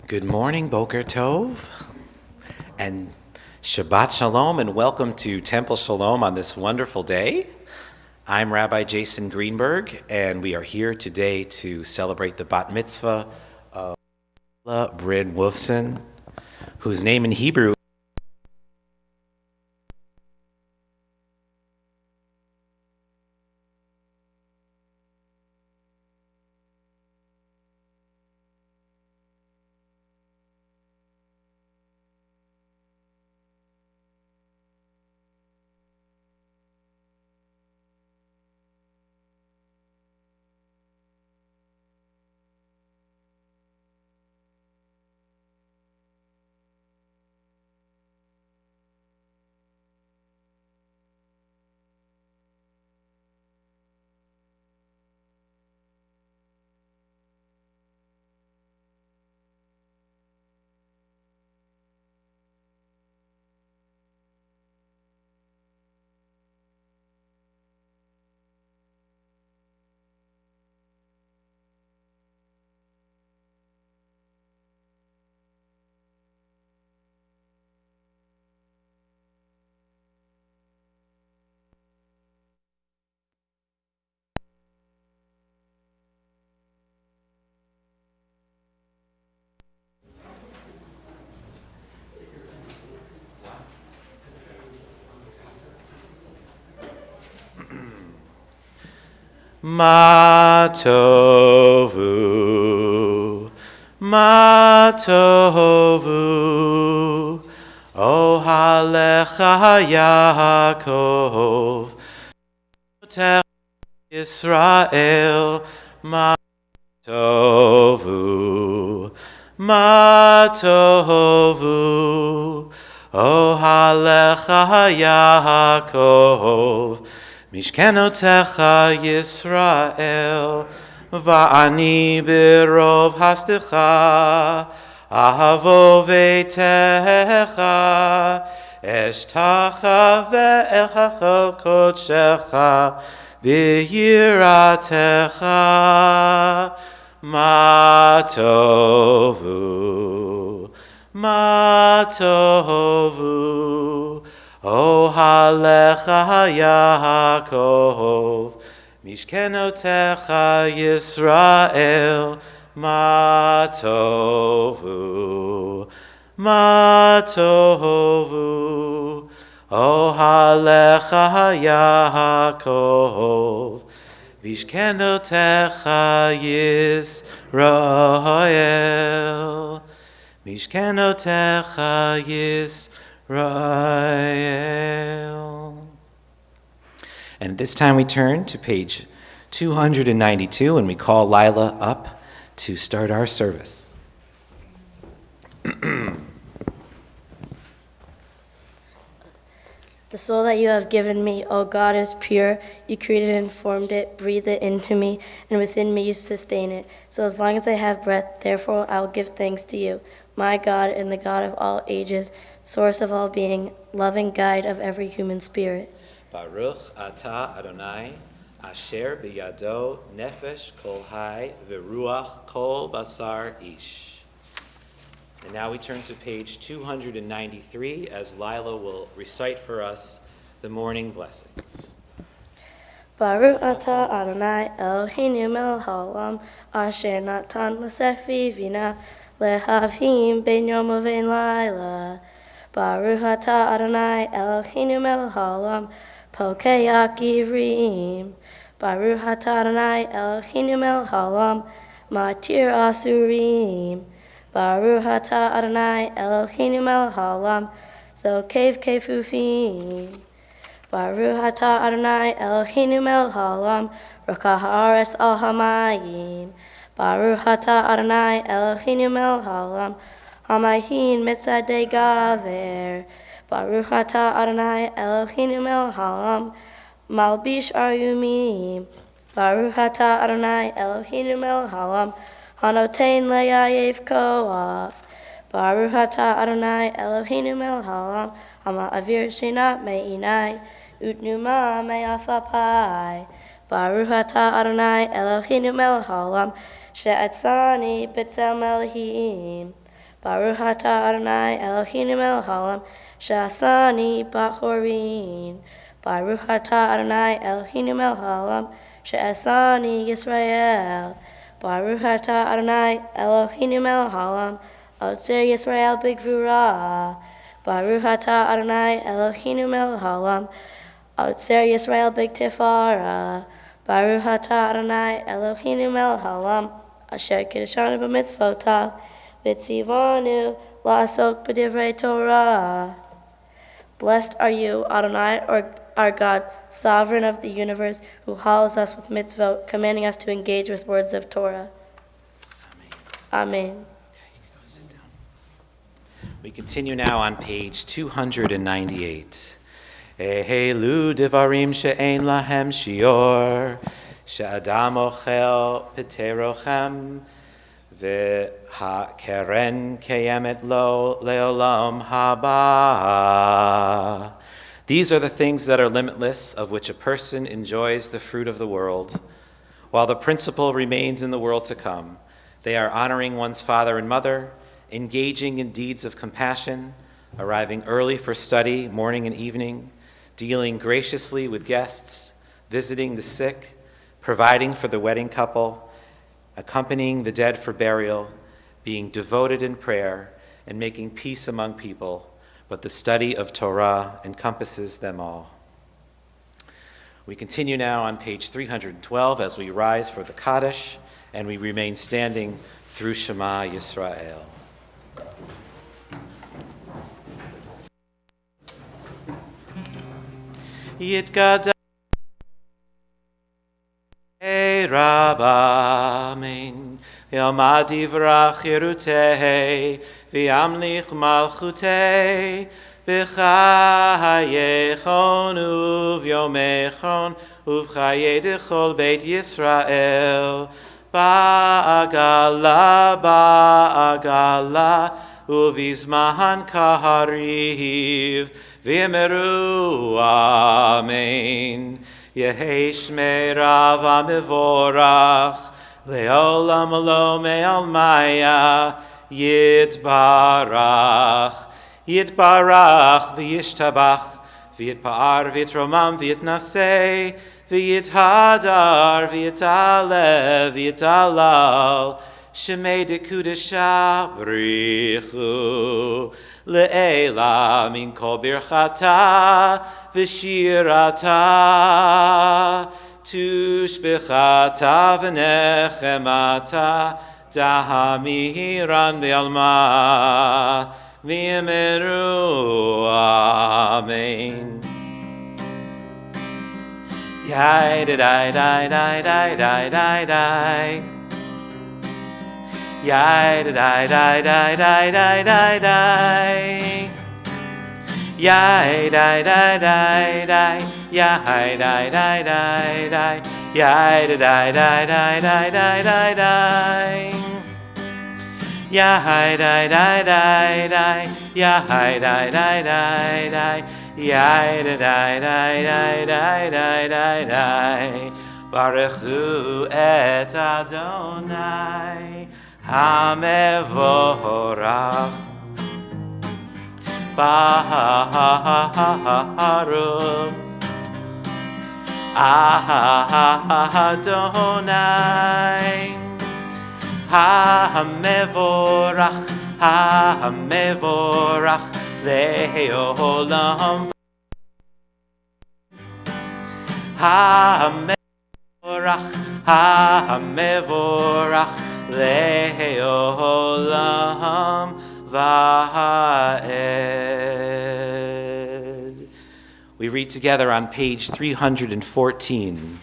Good morning, Boker Tov, and Shabbat Shalom, and welcome to Temple Shalom on this wonderful day. I'm Rabbi Jason Greenberg, and we are here today to celebrate the Bat Mitzvah of Lila Wolfson, whose name in Hebrew Ma tovu, ma tovu, ohalecha Yaakov, Tech Yisrael, ma tovu, ohalecha Yaakov, Mishkenotecha Yisrael, va'ani birov hastecha, ahavo veitecha, eshtacha ve'echachel kodshecha, b'yiratecha, ma tovu, ma tovu, ohalecha Yaakov, Mishkenotecha Yisrael, ma tovu, ma tovu, ohalecha Yaakov, Mishkenotecha Yisrael, Mishkenotecha Yisrael. And at this time we turn to page 292 and we call Lila up to start our service. The soul that you have given me, O God, is pure. You created and formed it, breathed it into me, and within me you sustain it. So as long as I have breath, therefore I will give thanks to you, my God and the God of all ages, source of all being, loving guide of every human spirit. Baruch atah Adonai, asher biyado nefesh kol hai v'ruach kol basar ish. And now we turn to page 293 as Lila will recite for us the morning blessings. Baruch atah Adonai Eloheinu melech haolam, asher natan l'sefi vina, lehavim ben yom uvein laila. Baruch atah Adonai Eloheinu melech haolam, pokeach ivrim. Baruch atah Adonai Eloheinu melech haolam, matir asurim. Baruch atah Adonai Eloheinu melech haolam, zokev kefufim. Baruch atah Adonai Eloheinu melech haolam, rokach haaretz al hamayim. Baruch atah Adonai Eloheinu melech haolam, hamahin mitzadei gaver. Baruch atah Adonai Eloheinu melech haolam, malbish arumim. Baruch atah Adonai Eloheinu melech haolam, hanotein le'ayev koach. Baruch atah Adonai Eloheinu melech haolam, hama'avir shinat me'inai, utnuma me'afapai. Baruch atah Adonai Eloheinu melech haolam, she'atzani b'tzel melechim. Baruch atah Adonai Eloheinu melech haolam, she'asani b'chorin. Baruch atah Adonai Eloheinu melech haolam, she'asani Yisrael. Baruch atah Adonai Eloheinu melech haolam, otzer Yisrael b'gvura. Baruch atah Adonai Eloheinu melech haolam, otzer Yisrael b'tifara. Baruch atah Adonai Eloheinu melech haolam, asher kiddushanu b'mitzvotav, v'tzivanu la'asok b'divrei Torah. Blessed are you, Adonai, our God, sovereign of the universe, who hallows us with mitzvot, commanding us to engage with words of Torah. Amen. We continue now on page 298. Ehelu devarim she'ein lahem shior, she'adam ochel piterochem, v'ha'keren keyemet lo leolam haba. These are the things that are limitless, of which a person enjoys the fruit of the world, while the principle remains in the world to come. They are honoring one's father and mother, engaging in deeds of compassion, arriving early for study, morning and evening, dealing graciously with guests, visiting the sick, providing for the wedding couple, accompanying the dead for burial, being devoted in prayer, and making peace among people. But the study of Torah encompasses them all. We continue now on page 312 as we rise for the Kaddish, and we remain standing through Shema Yisrael. Yitkadeh Rabba, Amen. V'yalmad divrach Yerutei, v'yamlich malchutei, v'chayechon uv'yomechon, uv'chaye dechol beit Yisrael, ba'agala, ba'agala, uv'izmahan kahariv, v'yemeru, Amen. Yehei shmei Rav HaMevorach, le'olam lo me'almaya, yitbarach, yitbarach, v'yishtabach, v'yitpa'ar, v'yitromam, v'yitnaseh, v'yithadar, v'yitalev, v'yitalal, shemei dekudesha brichu, le'ela min kol birchata, v'shirata, tushbechata v'nechemata, dahamiran be'alma, v'yemeru, Amen. Yai da da da da da da da da. Yai da da da da da da da da. Yai da da da da. Yai da da da da. Yai da da da da da da da da. Yai da da da da. Yai da da da da. Yai da da da da da da da. Baruchu et Adonai HaMevorach Baruch Adonai HaMevorach HaMevorach Le'olam HaMevorach HaMevorach Le'olam Va'ed. We read together on page 314.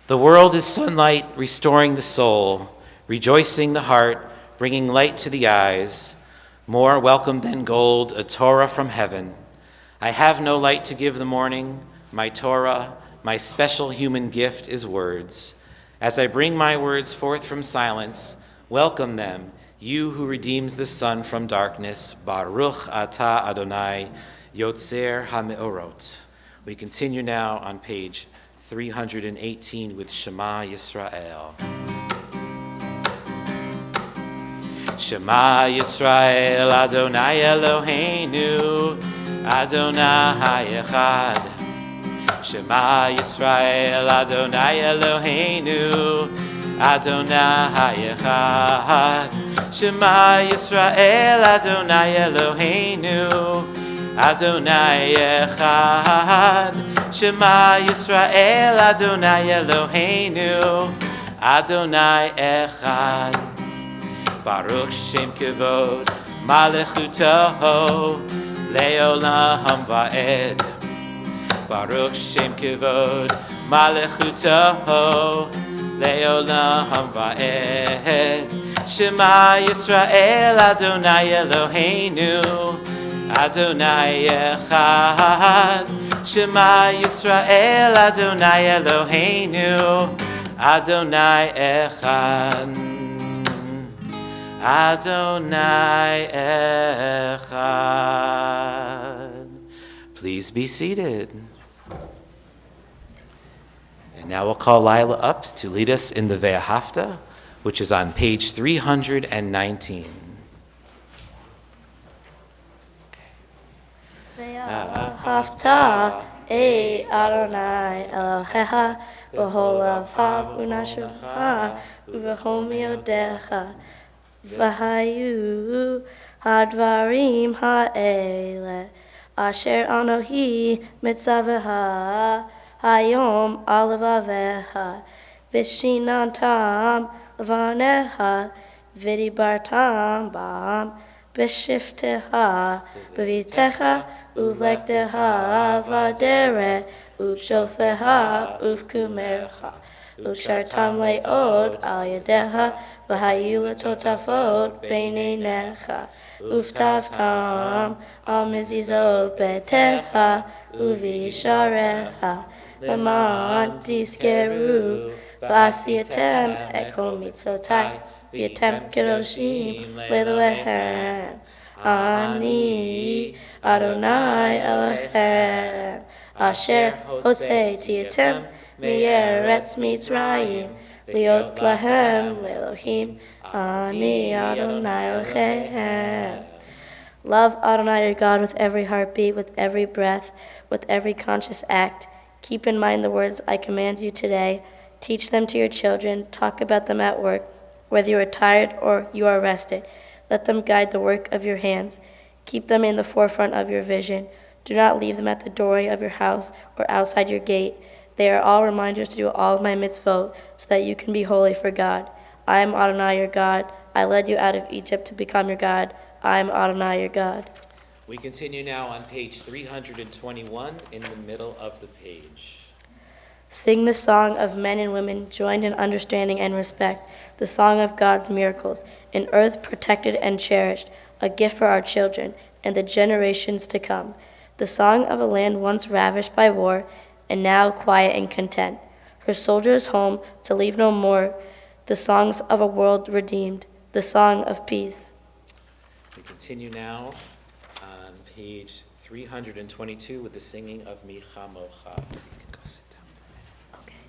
The world is sunlight, restoring the soul, rejoicing the heart, bringing light to the eyes. More welcome than gold, a Torah from heaven. I have no light to give the morning. My Torah, my special human gift, is words. As I bring my words forth from silence, welcome them, you who redeems the sun from darkness. Baruch atah Adonai, Yotzer HaMeorot. We continue now on page 318 with Shema Yisrael. Shema Yisrael, Adonai Eloheinu, Adonai Echad. Shema Yisrael, Adonai Eloheinu, Adonai Echad. Shema Yisrael, Adonai Eloheinu, Adonai Echad. Shema Yisrael, Adonai Eloheinu, Adonai Echad. Baruch Shem Kevod Malechutaho Leolam Va'ed. Baruch Shem Kevod Malechutaho Leolam Va'ed. Shema Yisrael, Adonai Eloheinu, Adonai Echad. Shema Yisrael, Adonai Eloheinu, Adonai Echad. Adonai Echad. Please be seated. And now we'll call Lila up to lead us in the Ve'ahavta, which is on page 319. Ve'ahavta Adonai Elohecha b'chol lavav u'nafshecha u'b'chol miodecha. V'hayu hadvarim ha'ele asher anohi mitzaveha hayom alavaveha v'shinantam levaneha v'dibartam bam b'shifteha b'vitecha uvlekteha v'aderet uvshofeha uvkumercha Ukshartam le'od al yadeha v'hayu l'totafot beinenecha uftavtam al mizizot betecha uvishareha leman tizkeru v'asiyatem et kol mitzvotai v'yatem kedoshim le'loehem ani Adonai Elohim asher hosei tiyatem Me'eretz Mitzrayim, liot lahem le'elohim, ani Adonai Elohim. Love Adonai your God with every heartbeat, with every breath, with every conscious act. Keep in mind the words I command you today. Teach them to your children. Talk about them at work, whether you are tired or you are rested. Let them guide the work of your hands. Keep them in the forefront of your vision. Do not leave them at the doorway of your house or outside your gate. They are all reminders to do all of my mitzvot, so that you can be holy for God. I am Adonai your God. I led you out of Egypt to become your God. I am Adonai your God. We continue now on page 321 in the middle of the page. Sing the song of men and women joined in understanding and respect, the song of God's miracles, an earth protected and cherished, a gift for our children and the generations to come. The song of a land once ravished by war, and now quiet and content, her soldiers home to leave no more, the songs of a world redeemed, the song of peace. We continue now on page 322 with the singing of Micha Mocha. You can go sit down for a minute. Okay.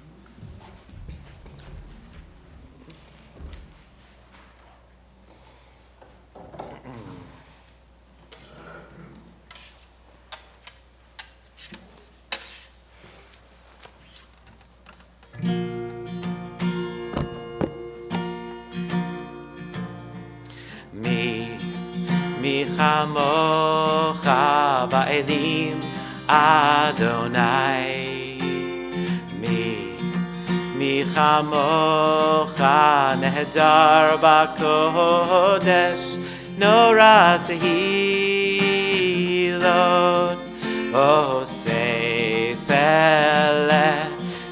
Micha Mocha ba'elim Adonai. Micha Mocha nehedar ba'kodesh Nora tehilot Osefele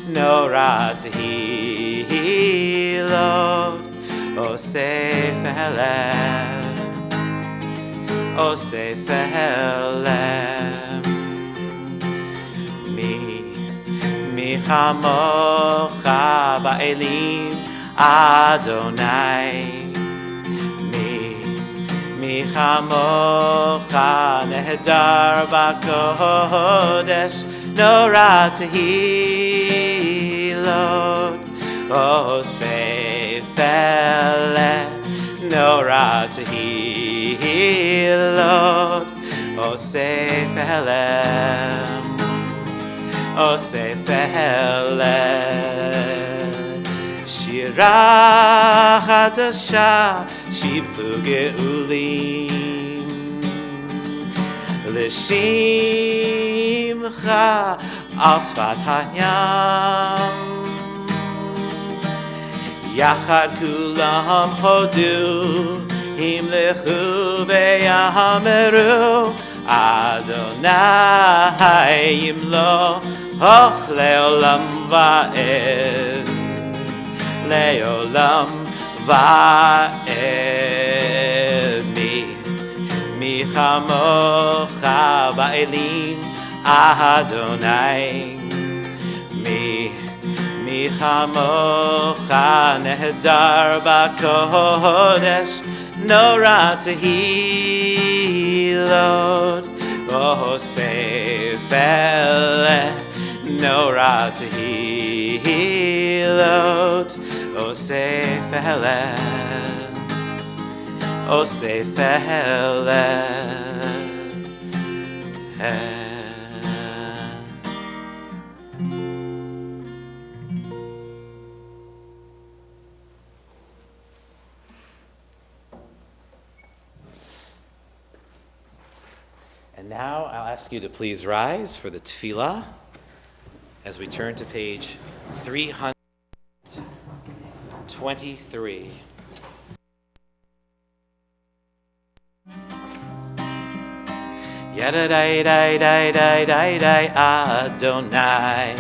Nora tehilot Osefele Osefele Micha Mocha ba'elim Adonai. Micha Mocha nehedar ba'kodesh Nora tehilot Osefele Nora ra tehilot, osef elem, osef elem. Shira hadasha, shibtu geulim, l'shimcha al sfat hayam. Yachad kulam hodu, himlechu ve'yameru, Adonai yimlo, hoch leolam va'ed, leolam va'ed. Mi chamocha ba'elim, Adonai. Mi chamocha nehedar b'kodesh, nora tehilot, osef eleh, nora tehilot, osef eleh, osef eleh. And now I'll ask you to please rise for the tefillah as we turn to page 323. Yadadai Adonai,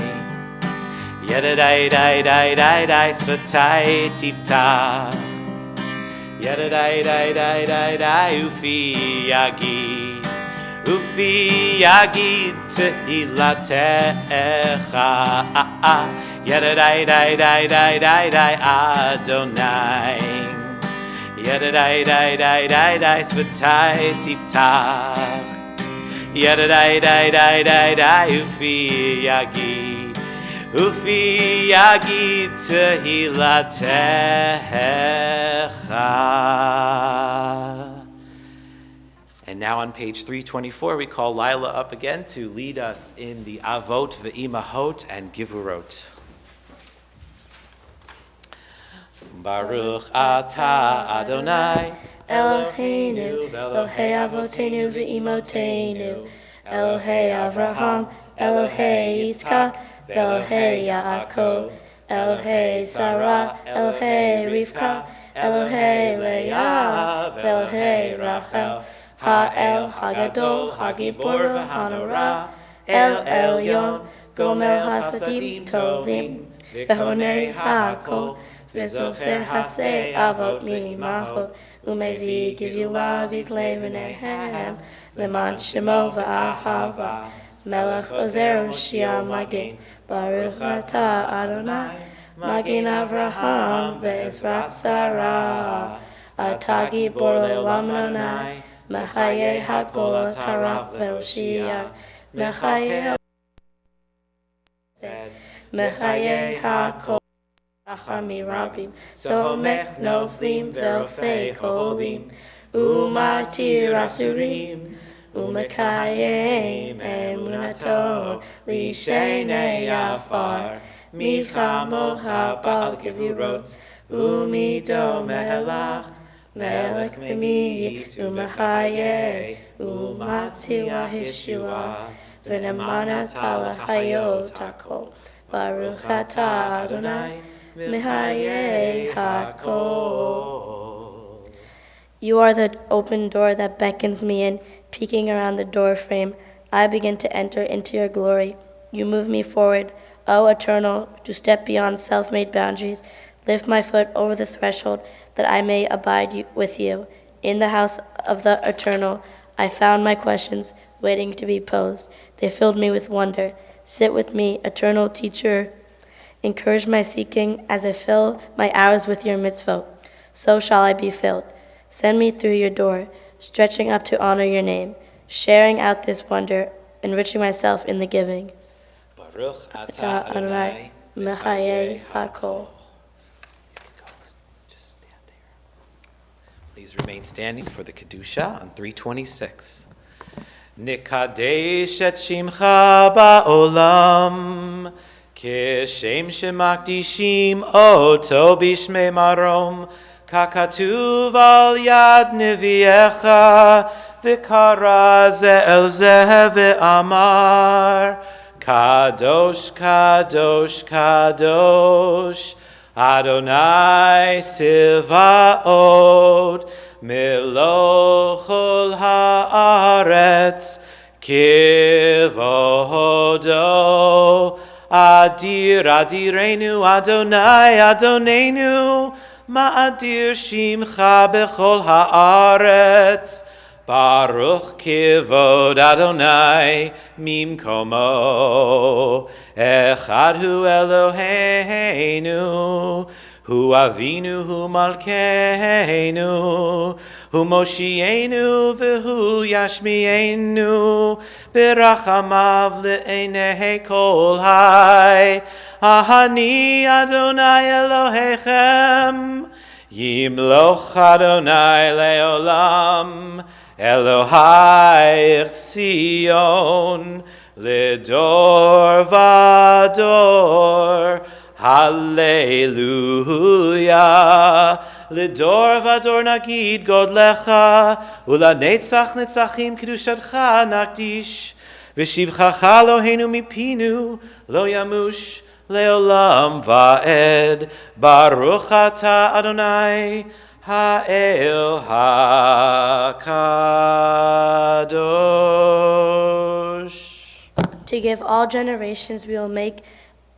Yadadai Svatai Tiftach, Yadadai Ufi Yagi. Ufi yagid tehilatecha, Yadadai Adonai, Yadadai Svatai Tiftach, Yadadai Ufi yagid tehilatecha. And now on page 324, we call Lila up again to lead us in the Avot ve'imahot and Givurot. Baruch atah Adonai, Eloheinu, Elohei Avotenu ve'imotenu, Elohei Avraham, Elohei Yitzchak, Elohei Yaakov, Elohei Sarah, Elohei Rivka, Elohei Leah, Elohei Rachel, Ha'el Hagadol, Hagibor v'Hanora, El Elyon, Gomel Hasadim Tovim, V'honei Hakol, V'zocher Hasei Avot Mimaho, Umevi Givula V'izlei V'nehem, Leman Shemo V'ahava, Melech Ozer Shia Magin, Baruch Atah Adonai, Magin Avraham V'ezrat Sarah, Atagi Bor Olam Adonai, Mechaye Hakol Taraf Ve'oshia, Mechaye Hakol Rachami Rabim, Somech Noflim Ve'ofei Kolim, Umatir Asurim, Umekayim Emunato, Lishenei Afar, Michamocha Bal Gevurot, Umido Melach, Melech Mimit, Umachaye, Umatzila Hishua, V'nemana Tala Hayot Hakol, Baruch Atah Adonai, Mehaye Hakol. You are the open door that beckons me in, peeking around the door frame. I begin to enter into your glory. You move me forward, O Eternal, to step beyond self-made boundaries. Lift my foot over the threshold that I may abide with you. In the house of the Eternal, I found my questions waiting to be posed. They filled me with wonder. Sit with me, Eternal Teacher. Encourage my seeking as I fill my hours with your mitzvah. So shall I be filled. Send me through your door, stretching up to honor your name, sharing out this wonder, enriching myself in the giving. Baruch atah Adonai, Mechaye Hakol. You can go, just stand there. Please remain standing for the Kedusha on 326. Nikadesh et shimcha ba'olam, kishem shemakdishim oto bishmei marom, kakatuv al yad neviecha, v'kara ze el ze ve'amar, kadosh, kadosh, kadosh, Adonai Sivaot, Melochol haaretz, Kivodo, Adir, Adirenu, Adonai, Adonenu, Ma'adir Shimcha bechol haaretz, Baruch Kivod Adonai Mimkomo, Echad Hu Eloheinu, Hu Avinu, Hu Malkeinu, Hu Moshienu, V'Hu Yashmienu, B'Rachamav Le'enei Kol Hai, Ahani Adonai Elohechem, Yimloch Adonai Le'olam, Elohai Sion, Lidor Vador, Hallelujah. Lidor Vador Nagid Godlecha, Ulanetzach Netzachim Kedushatcha Nakdish, V'Shivchacha Eloheinu Mipinu, Lo Yamush, Leolam Va'ed, Baruch Ata Adonai, Ha'el HaKadosh. To give all generations we will make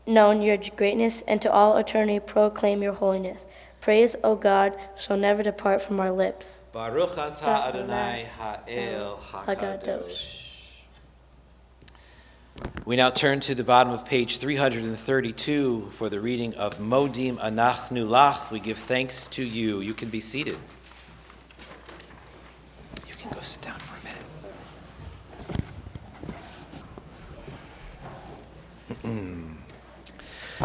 known your greatness, and to all eternity proclaim your holiness. Praise, O God, shall never depart from our lips. Baruch Ata Adonai Ha'el HaKadosh. We now turn to the bottom of page 332 for the reading of Modim Anachnu Lach. We give thanks to you. You can be seated. You can go sit down for a minute.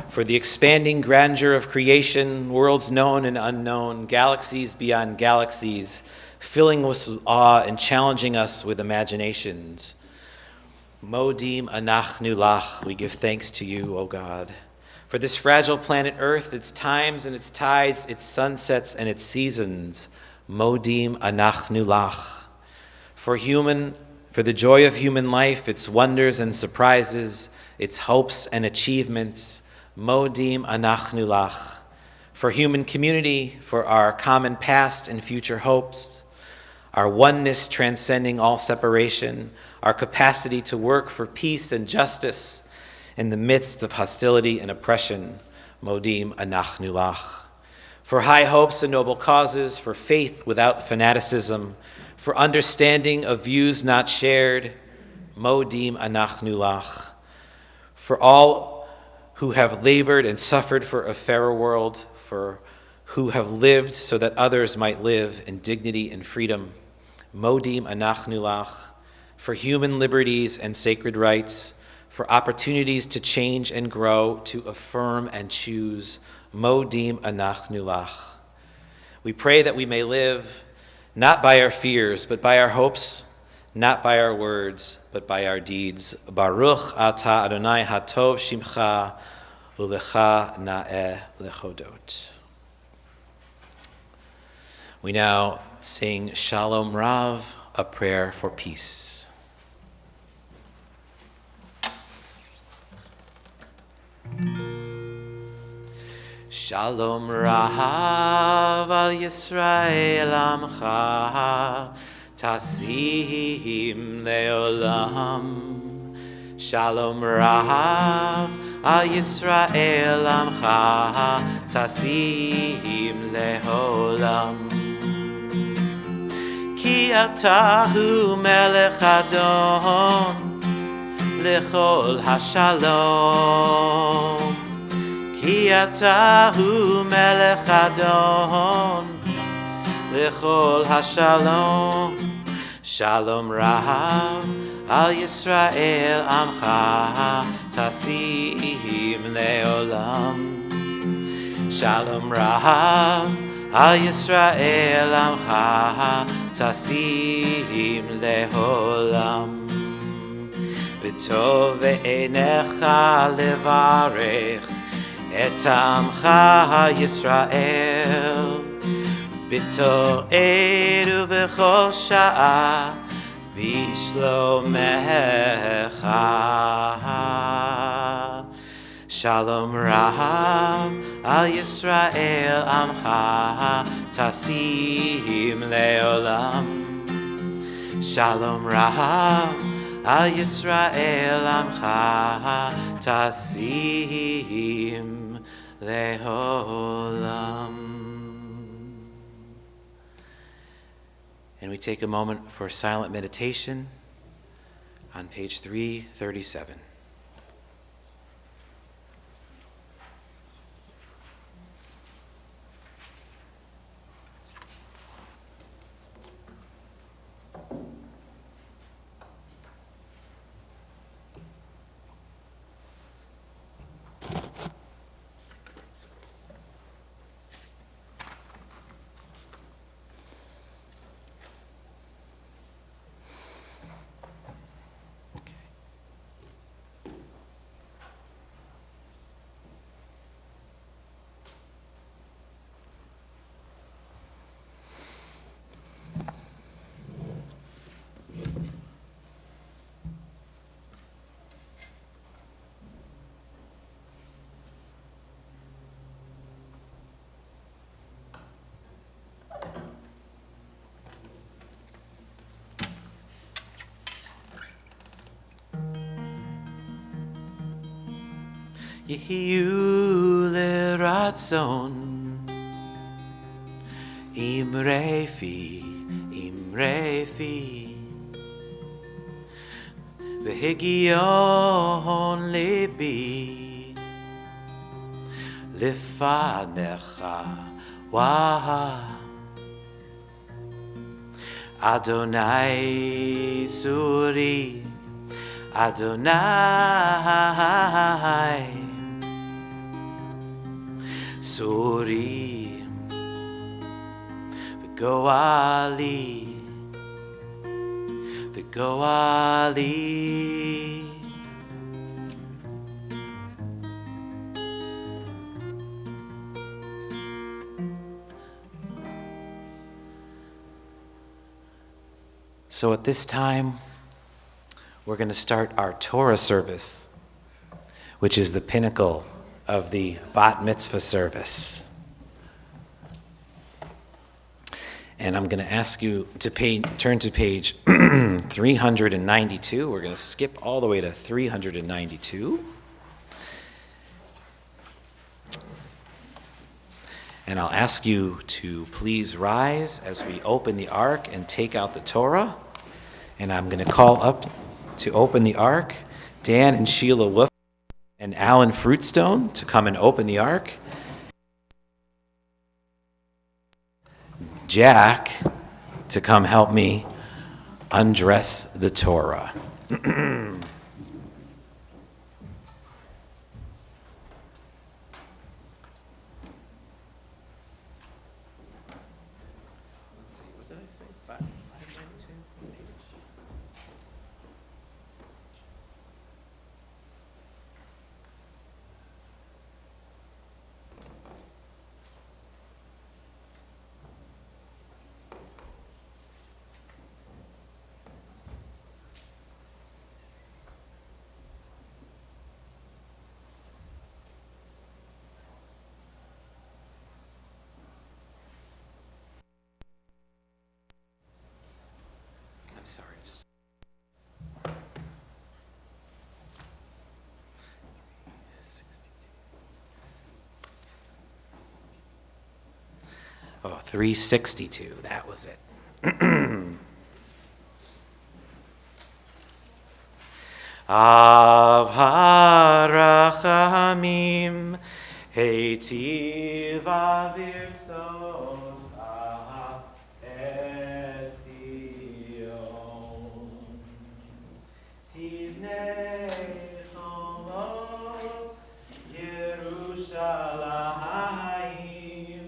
For the expanding grandeur of creation, worlds known and unknown, galaxies beyond galaxies, filling us with awe and challenging us with imaginations. Modim Anachnu Lach, we give thanks to you, O God. For this fragile planet Earth, its times and its tides, its sunsets and its seasons, Modim Anachnu Lach. For the joy of human life, its wonders and surprises, its hopes and achievements, Modim Anachnu Lach. For human community, for our common past and future hopes, our oneness transcending all separation, our capacity to work for peace and justice in the midst of hostility and oppression, Modim Anachnu Lach. For high hopes and noble causes, for faith without fanaticism, for understanding of views not shared, Modim Anachnu Lach. For all who have labored and suffered for a fairer world, for who have lived so that others might live in dignity and freedom, Modim Anachnu Lach. For human liberties and sacred rights, for opportunities to change and grow, to affirm and choose, Modim Anachnu Lach. We pray that we may live not by our fears, but by our hopes, not by our words, but by our deeds. Baruch Ata Adonai Hatov Shimcha, Ulecha Na'eh Lechodot. We now sing Shalom Rav, a prayer for peace. Shalom Rav al Yisrael Amcha, Tasim Leolam. Shalom Rav al Yisrael Amcha, Tasim Leolam. Ki atahu melech Adon, lechol hashalom. Ki atahu melech Adon, lechol hashalom. Shalom Rav al Yisrael Amcha, Tasim leolam. Shalom Rav Al Yisrael Amcha Tasim Leholam V'tov ve'enecha levarech Et Amcha Yisrael B'to'ed u'v'chol sha'a B'shlomecha Shalom Rav Al Yisrael Amcha Tasim Leolam Shalom Rav Al Yisrael Amcha Tasim Leolam. And we take a moment for silent meditation on page 337. Yehiyu leratzon imrefi v'higion libi lifanecha wah Adonai suri Adonai Suri V'goali So at this time, we're going to start our Torah service, which is the pinnacle of the Bat Mitzvah service. And I'm going to ask you to turn to page 392. We're going to skip all the way to 392. And I'll ask you to please rise as we open the ark and take out the Torah. And I'm going to call up to open the ark Dan and Sheila Wolfson and Alan Fruitstone to come and open the ark. Jack to come help me undress the Torah. Let's see, what did I say? 592? Sorry. 362, that was it. Av harachamim heitiv avir sota et Zion tivnei cholot Yerushalayim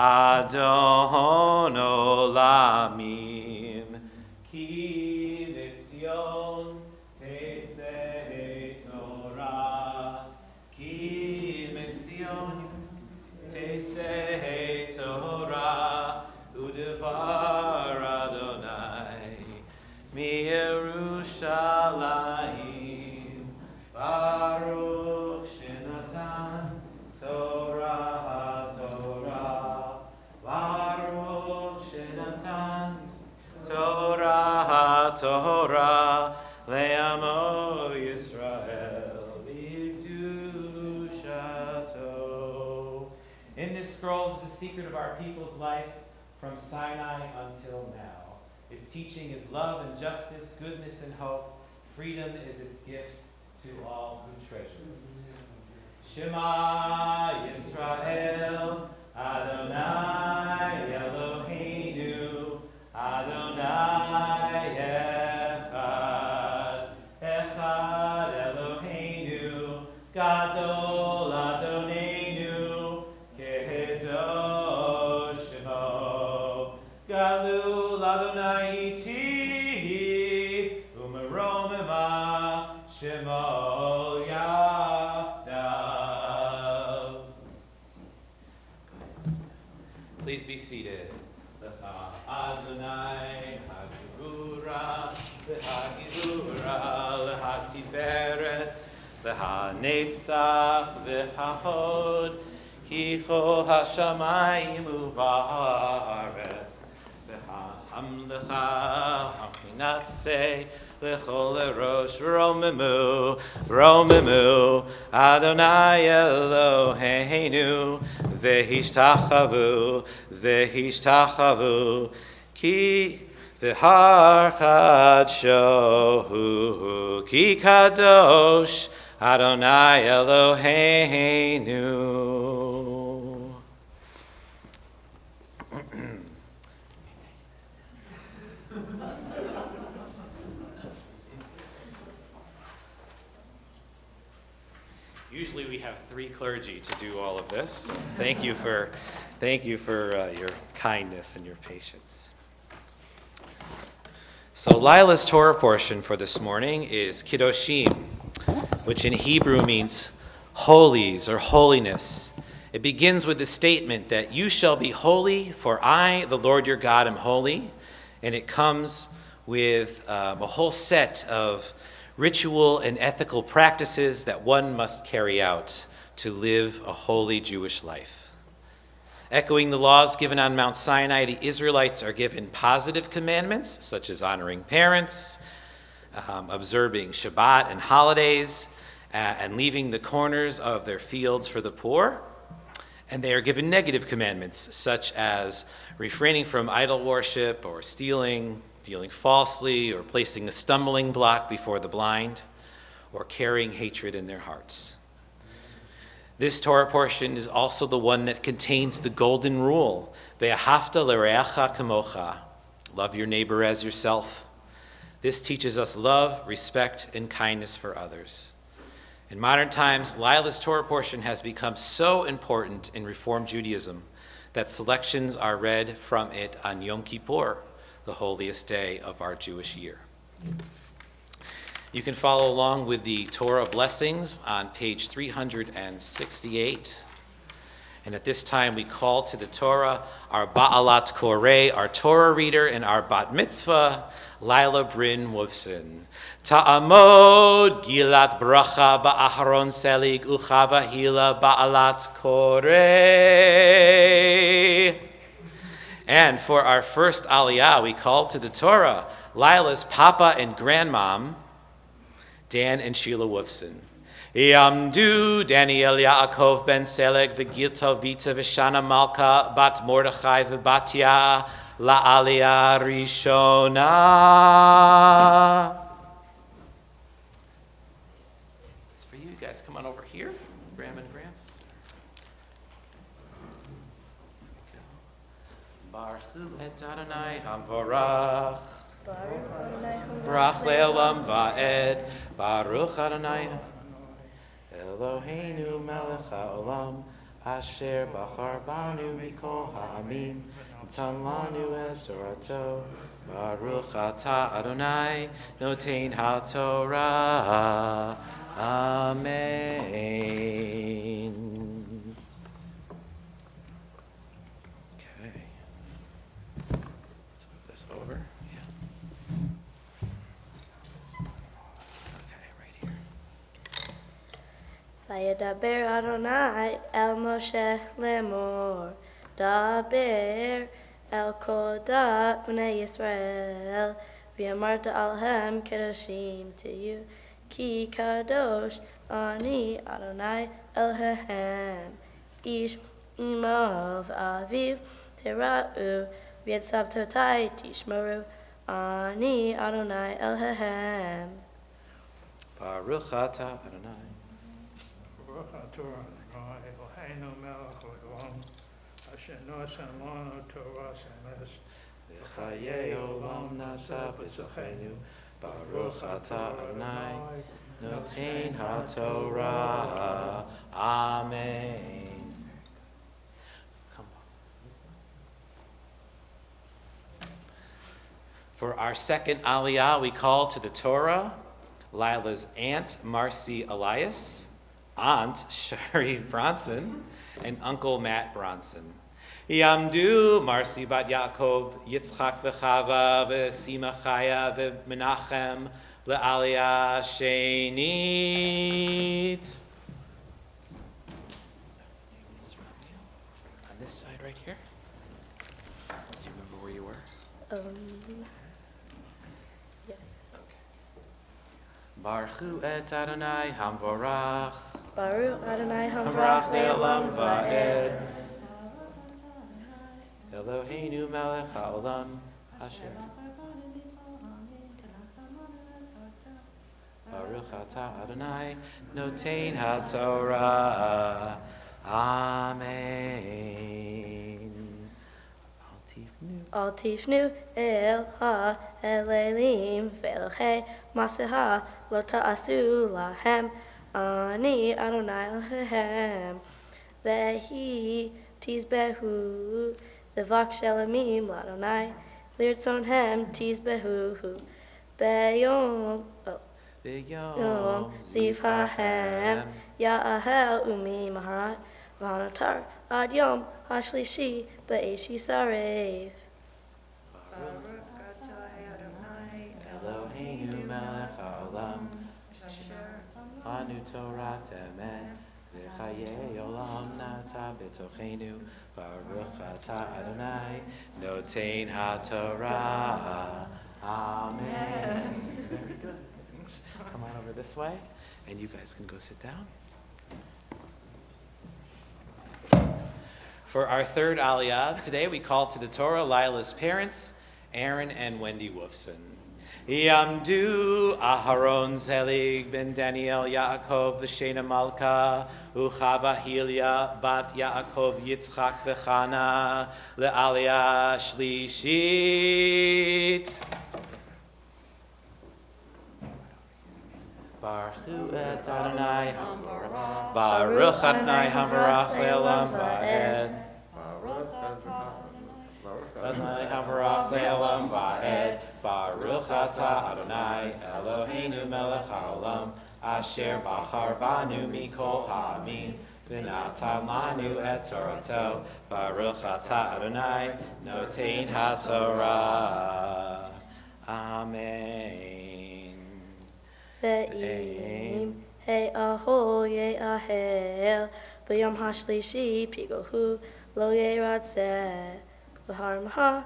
Adon Olamim. Ki Mitzion Tetzeh Torah. Ki Mitzion Tetzeh Torah. Udevar Adonai. Mi Yerushalayim. Baruch Shenatan Torah, Torah. Baruch Shenatan Torah, Torah. Le'amo Yisrael B'Kedushato. In this scroll is the secret of our people's life from Sinai until now. Its teaching is love and justice, goodness and hope. Freedom is its gift to all who treasure it. Shema Yisrael, Adonai Eloheinu, Adonai Echad, Echad Eloheinu, Gadol Adonenu, Kedosh Shemo, Galul Adonai Iti, Umeromema Shemo Yaftav. Please be seated. Adonai Hagibura, Hagibura, Lehatiferet, Lehanetzach, Lehahod, Hichol Hashamayim Uvaretz, Lehamlecha, Haminatzeh, Lechol Erosh, Romemu, Romemu, Adonai Eloheinu, Vehishtachavu, Vehishtachavu, Ki V'har Kadshohu, Ki Kadosh, Adonai Eloheinu. Usually we have 3 clergy to do all of this. So thank you for your kindness and your patience. So Lila's Torah portion for this morning is Kiddoshim, which in Hebrew means holies or holiness. It begins with the statement that you shall be holy, for I, the Lord your God, am holy. And it comes with a whole set of ritual and ethical practices that one must carry out to live a holy Jewish life. Echoing the laws given on Mount Sinai, the Israelites are given positive commandments, such as honoring parents, observing Shabbat and holidays, and leaving the corners of their fields for the poor. And they are given negative commandments, such as refraining from idol worship or stealing, dealing falsely, or placing a stumbling block before the blind, or carrying hatred in their hearts. This Torah portion is also the one that contains the golden rule, Ve'ahavta l'reacha kamocha, love your neighbor as yourself. This teaches us love, respect, and kindness for others. In modern times, Lila's Torah portion has become so important in Reform Judaism that selections are read from it on Yom Kippur, the holiest day of our Jewish year. You can follow along with the Torah blessings on page 368. And at this time, we call to the Torah our Ba'alat Koreh, our Torah reader, and our Bat Mitzvah, Lila Wolfson. Ta'amod Gilat Bracha Ba'aharon Selig Uchava Hila Ba'alat Koreh. And for our first Aliyah, we call to the Torah Lila's Papa and Grandmom, Dan and Sheila Wolfson. Yamdu Daniel Yaakov ben Seleg v'Gilto Vita v'Shana Malka bat Mordechai v'Batya la'Aliyah Rishona. It's for you guys. Come on over here, Graham and Gramps. Baruch et Adonai Hamvorach. Baruch le'olam va'ed. Baruch Adonai Eloheinu melech haolam Asher Bachar Banu Mikol Ha'amim, Natan Lanu Et Torato, Baruch Atah Adonai, Notein HaTorah. Amen. Okay. Let's move this over. Yeah. Okay, right here. Vayedaber Adonai el Moshe lemor, daber el kol dat bnei Yisrael, v'yamarta alhem kedoshim to you, ki kadosh ani Adonai Elohem, ish imov aviv tera'u, v'yetzavtotai tishmaru, ani Adonai Elohem. Baruch atah Adonai. Baruch atah Adonai Eloheinu melech haolam, asher nosan lanu Torah emes, V'chayei olam nata b'zochenu. Baruch atah Adonai, notein haTorah. Amen. Come on. For our second aliyah, we call to the Torah Lila's aunt, Marcy Elias, aunt, Shari Bronson, and uncle Matt Bronson. Yamdu, Marcy bat Yaakov, Yitzchak v'Chava, v'Sima Chaya, v'Menachem, le'aliyah shenit. On this side right here. Do you remember where you were? Yes. Okay. Baruch et Adonai hamvorach. Baruch Adonai Hamvorach hamvrach le'olam le'olam va'ed. va'ed. Eloheinu melech haolam asher. Baruch atah Adonai, notein haTorah. Amen. Al tifnu el ha-elelim ve'elohei maseha lo ta'asu lahem ani Adonai Elohem vehi tizbehu zevak shelamim l'Adonai lirtzonhem tizbehu beyom Yom zivahem ya'ahel umi maharat v'hanotar ad yom hashlishi ba'esh yisarev. Baruch atah Adonai Eloheinu melech haolam anu Torah temet v'chayei olam nata b'tochenu Baruch atah Adonai notein haTorah. Amen. Very good. Thanks. Come on over this way, and you guys can go sit down. For our third aliyah, today we call to the Torah Lila's parents, Aaron and Wendy Wolfson. Yamdu Aharon Zelig ben Daniel Yaakov v'Shena Malka Uchava Hilya bat Yaakov Yitzchak v'Chana le'aliyah shlishit. Baruch et Adonai Hamvorach. Baruch Adonai Hamvorach le'olam va'ed. Adonai Hamvorach le'olam va'ed. Baruch atah Adonai Eloheinu melech haolam asher bachar banu mikol ha'amim v'natan lanu et Torato. Baruch atah Adonai notein haTorah. Amen. Ve'im he'ahol ye'ahel b'yom hashlishi pigohu lo ye'ratzeh v'harmaha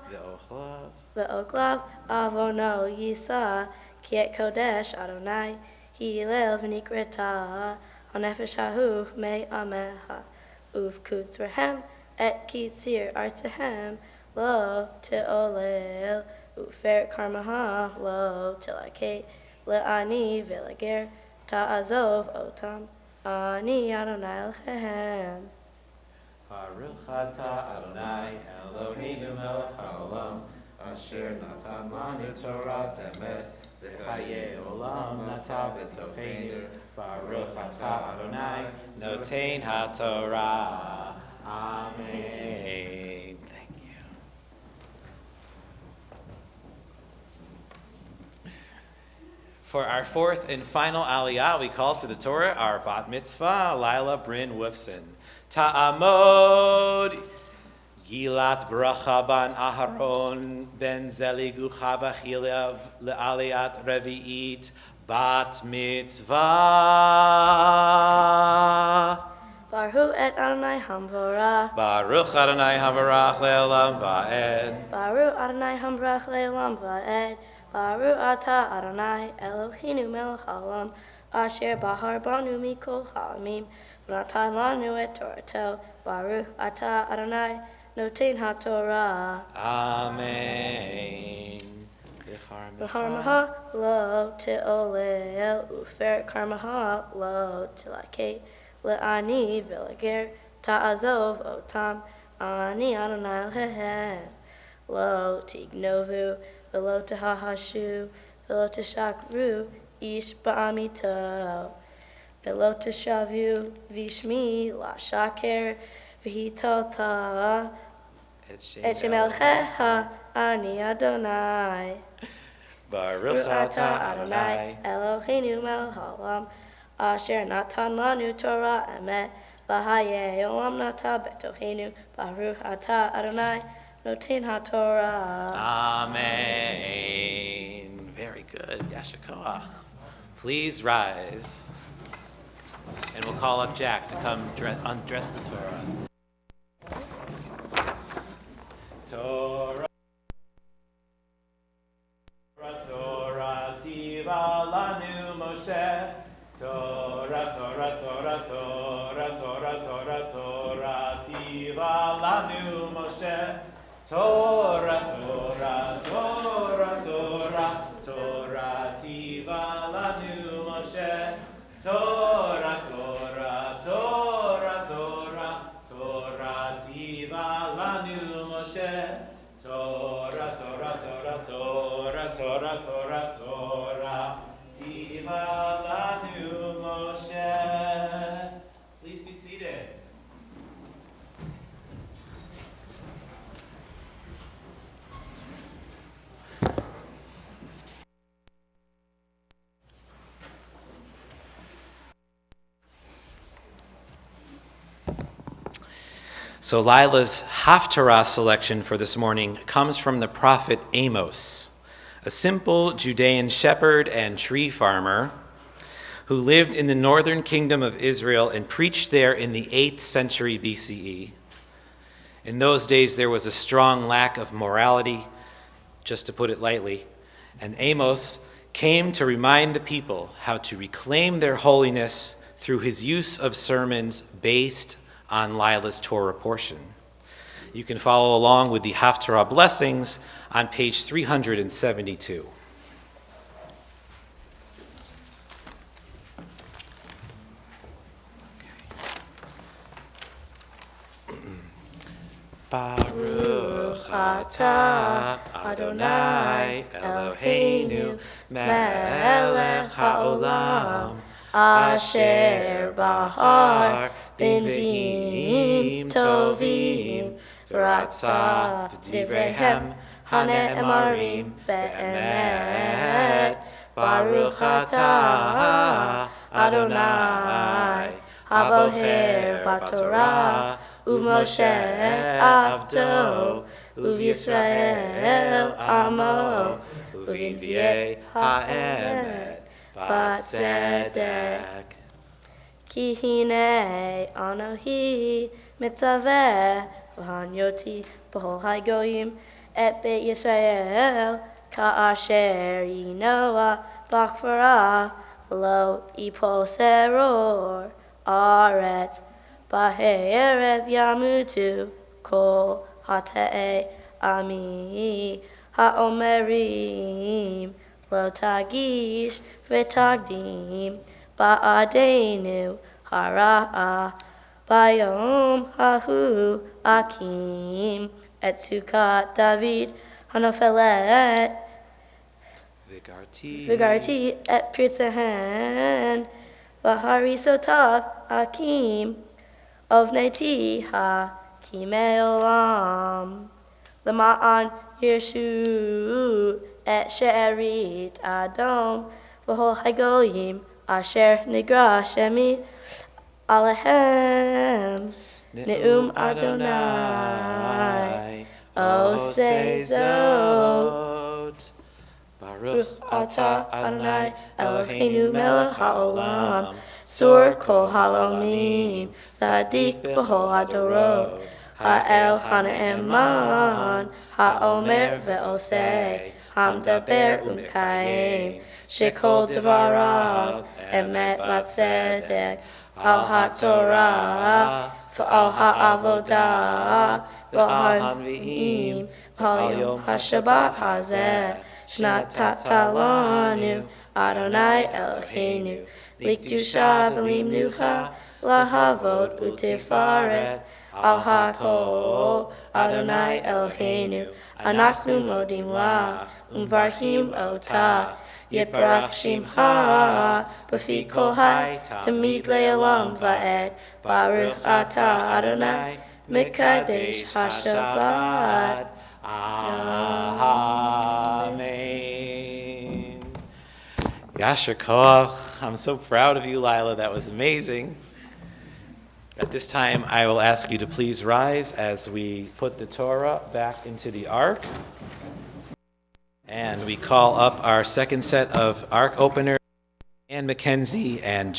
ve'oglav avono yisa ki et kodesh Adonai hilel v'nikreta hanefesh hahu me'ameha uvkutz rehem et kitzir artehem lo te'olel ufer karmaha lo tilaket le'ani v'leger ta'azov otam ani Adonai Elohem. Baruch atah Adonai Eloheinu melech haolam asher natan lanu Torah temet v'chayei olam nata b'tochenu. Baruch atah Adonai notein haTorah. Amen. Thank you. For our fourth and final aliyah, we call to the Torah our bat mitzvah, Lila Wolfson. Ta'amod Gilat bracha ban Aharon ben Zeli guchava chilav le'aliyat revi'it bat mitzvah. Baruch et Adonai Hamvorah. Baruch Adonai havarach le'olam va'ed. Baruch Adonai Hamvorach le'olam va'ed. Baruch Ata Adonai Eloheinu melech haolam asher bahar banu mikol ha'amim v'natan lanu et Torato. Baruch Ata Adonai noten ha'Torah. Amen. V'harmaha lo te'olel ufer karmaha lo tilakeh le'ani v'leger ta'azov otam ani Adonai lehem lo tignovu v'lo tehahashu v'lo teshakru ish ba'amito v'lo teshavu v'shmi la'shaker v'hitota et shem Elohecha ani Adonai. Baruch atah Adonai Eloheinu melech haolam asher natan lanu Torah emet v'hayeh olam nata betoheinu. Baruch atah Adonai noten ha'Torah. Amen. Very good. Yasher koach. Please rise. And we'll call up Jack to come undress the Torah. Torah, Torah, tiva lanu Moshe. Torah, Torah, Torah, Torah, Torah, Torah, Torah, tiva lanu Moshe. Torah, Torah, Torah, Torah, Torah, tiva lanu Moshe. Torah, Torah, Torah, Torah, Torah, tiva lanu Moshe. Torah, Torah, Torah, Torah, Torah, Torah, Torah, tiva lanu Moshe. Please be seated. So Lila's Haftarah selection for this morning comes from the prophet Amos, a simple Judean shepherd and tree farmer who lived in the northern kingdom of Israel and preached there in the 8th century BCE. In those days, there was a strong lack of morality, just to put it lightly, and Amos came to remind the people how to reclaim their holiness through his use of sermons based on Lila's Torah portion. You can follow along with the Haftarah blessings on page 372. Baruch atah Adonai Eloheinu melech haolam asher bahar b'nvi'im tovim v'ratzah v'divreihem hane'emarim be'emet. Baruch atah Adonai haboher b'torah u'Moshe avdo u'Yisrael amo u'v'nvi'ei ha'emet v'tzedek. Ki hine Anohi mitzaveh v'hanyoti b'chol hagoyim et beit Yisrael ka'asher yinoah b'akvarah v'lo ipol seror aretz b'ha'erev yamutu kol hatei ami ha'omerim lo tagish v'tagdim ba'adenu hara'a bayom hahu akim et sukat David hanofelet vigarti et pirzehen v'harisotav akim ovneti ha ki me'olam. Lema'an Yeshu et she'erit Adom v'hol hagoyim asher nigra shemi alehem. Ne'um Adonai Osei Zot. Baruch atah Adonai Eloheinu melech haolam, sur kol halomim, tzaddik b'chol hadorot, ha'el ha'ne'eman, ha'omer ve'osei, hamdaber u'mekayem, shekol devarav, emet v'tzedek, al ha'torah, v'al ha'avodah, v'al ha'nvi'im, v'al yom ha'shabbat hazeh, Shnatata lanu, Adonai Eloheinu, likdusha v'limnucha, lahavot utifaret, al hakol, Adonai Eloheinu, anachnu modim lach, umvarchim otah, yitbarach shimcha, b'fi kol hai, tamid le'olam va'ed, baruch atah Adonai, mikadesh hashabbat. Amen. Yasher koach. I'm so proud of you, Lila. That was amazing. At this time, I will ask you to please rise as we put the Torah back into the ark. And we call up our second set of ark openers, Ann Mackenzie and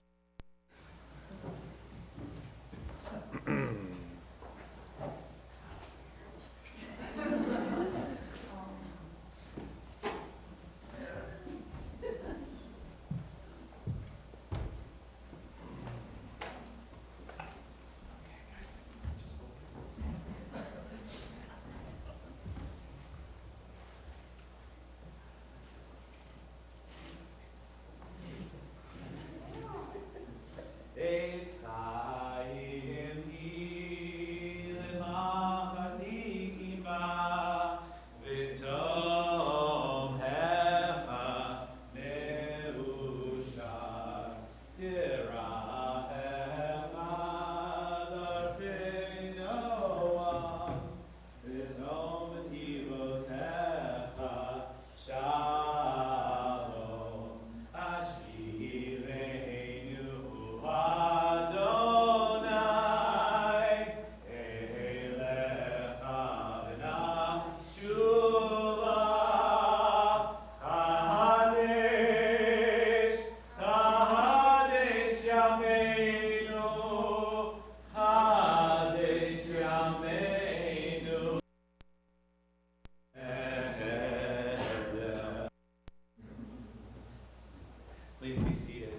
please be seated.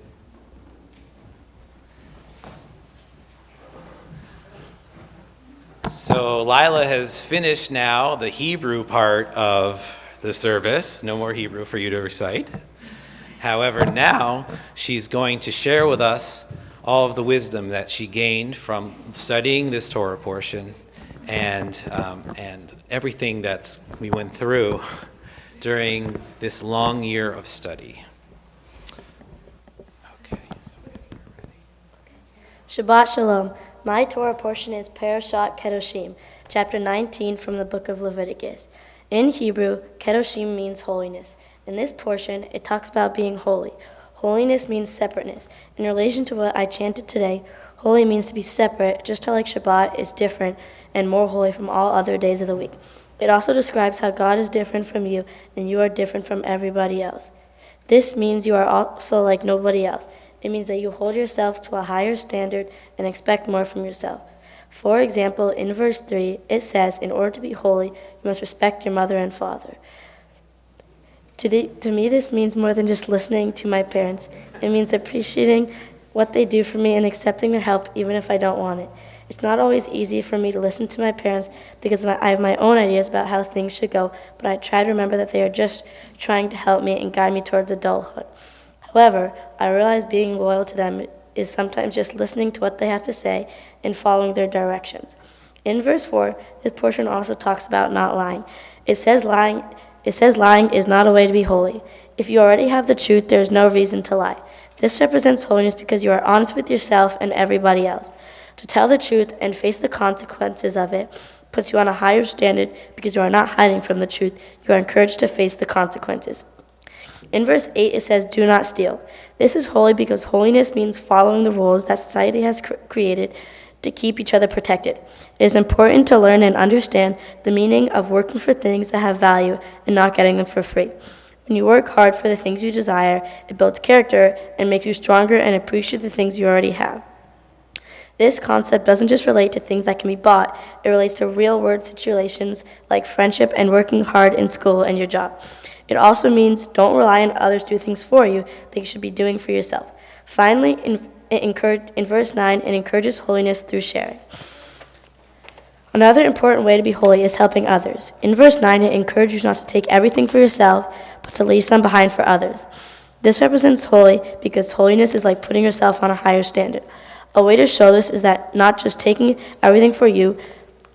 So Lila has finished now the Hebrew part of the service. No more Hebrew for you to recite. However, now she's going to share with us all of the wisdom that she gained from studying this Torah portion and everything that we went through during this long year of study. Okay, so if you're ready. Shabbat Shalom. My Torah portion is Parashat Kedoshim, chapter 19 from the book of Leviticus. In Hebrew, Kedoshim means holiness. In this portion, it talks about being holy. Holiness means separateness. In relation to what I chanted today, holy means to be separate, just how like Shabbat is different and more holy from all other days of the week. It also describes how God is different from you and you are different from everybody else. This means you are also like nobody else. It means that you hold yourself to a higher standard and expect more from yourself. For example, in verse 3, it says, in order to be holy, you must respect your mother and father. To me, this means more than just listening to my parents. It means appreciating what they do for me and accepting their help even if I don't want it. It's not always easy for me to listen to my parents because I have my own ideas about how things should go, but I try to remember that they are just trying to help me and guide me towards adulthood. However, I realize being loyal to them is sometimes just listening to what they have to say and following their directions. In verse 4, this portion also talks about not lying. It says lying is not a way to be holy. If you already have the truth, there is no reason to lie. This represents holiness because you are honest with yourself and everybody else. To tell the truth and face the consequences of it puts you on a higher standard because you are not hiding from the truth. You are encouraged to face the consequences. In verse 8, it says, "Do not steal." This is holy because holiness means following the rules that society has created to keep each other protected. It is important to learn and understand the meaning of working for things that have value and not getting them for free. When you work hard for the things you desire, it builds character and makes you stronger and appreciate the things you already have. This concept doesn't just relate to things that can be bought, it relates to real-world situations like friendship and working hard in school and your job. It also means don't rely on others to do things for you that you should be doing for yourself. Finally, in verse 9, it encourages holiness through sharing. Another important way to be holy is helping others. In verse 9, it encourages you not to take everything for yourself, but to leave some behind for others. This represents holy because holiness is like putting yourself on a higher standard. A way to show this is that not just taking everything for you,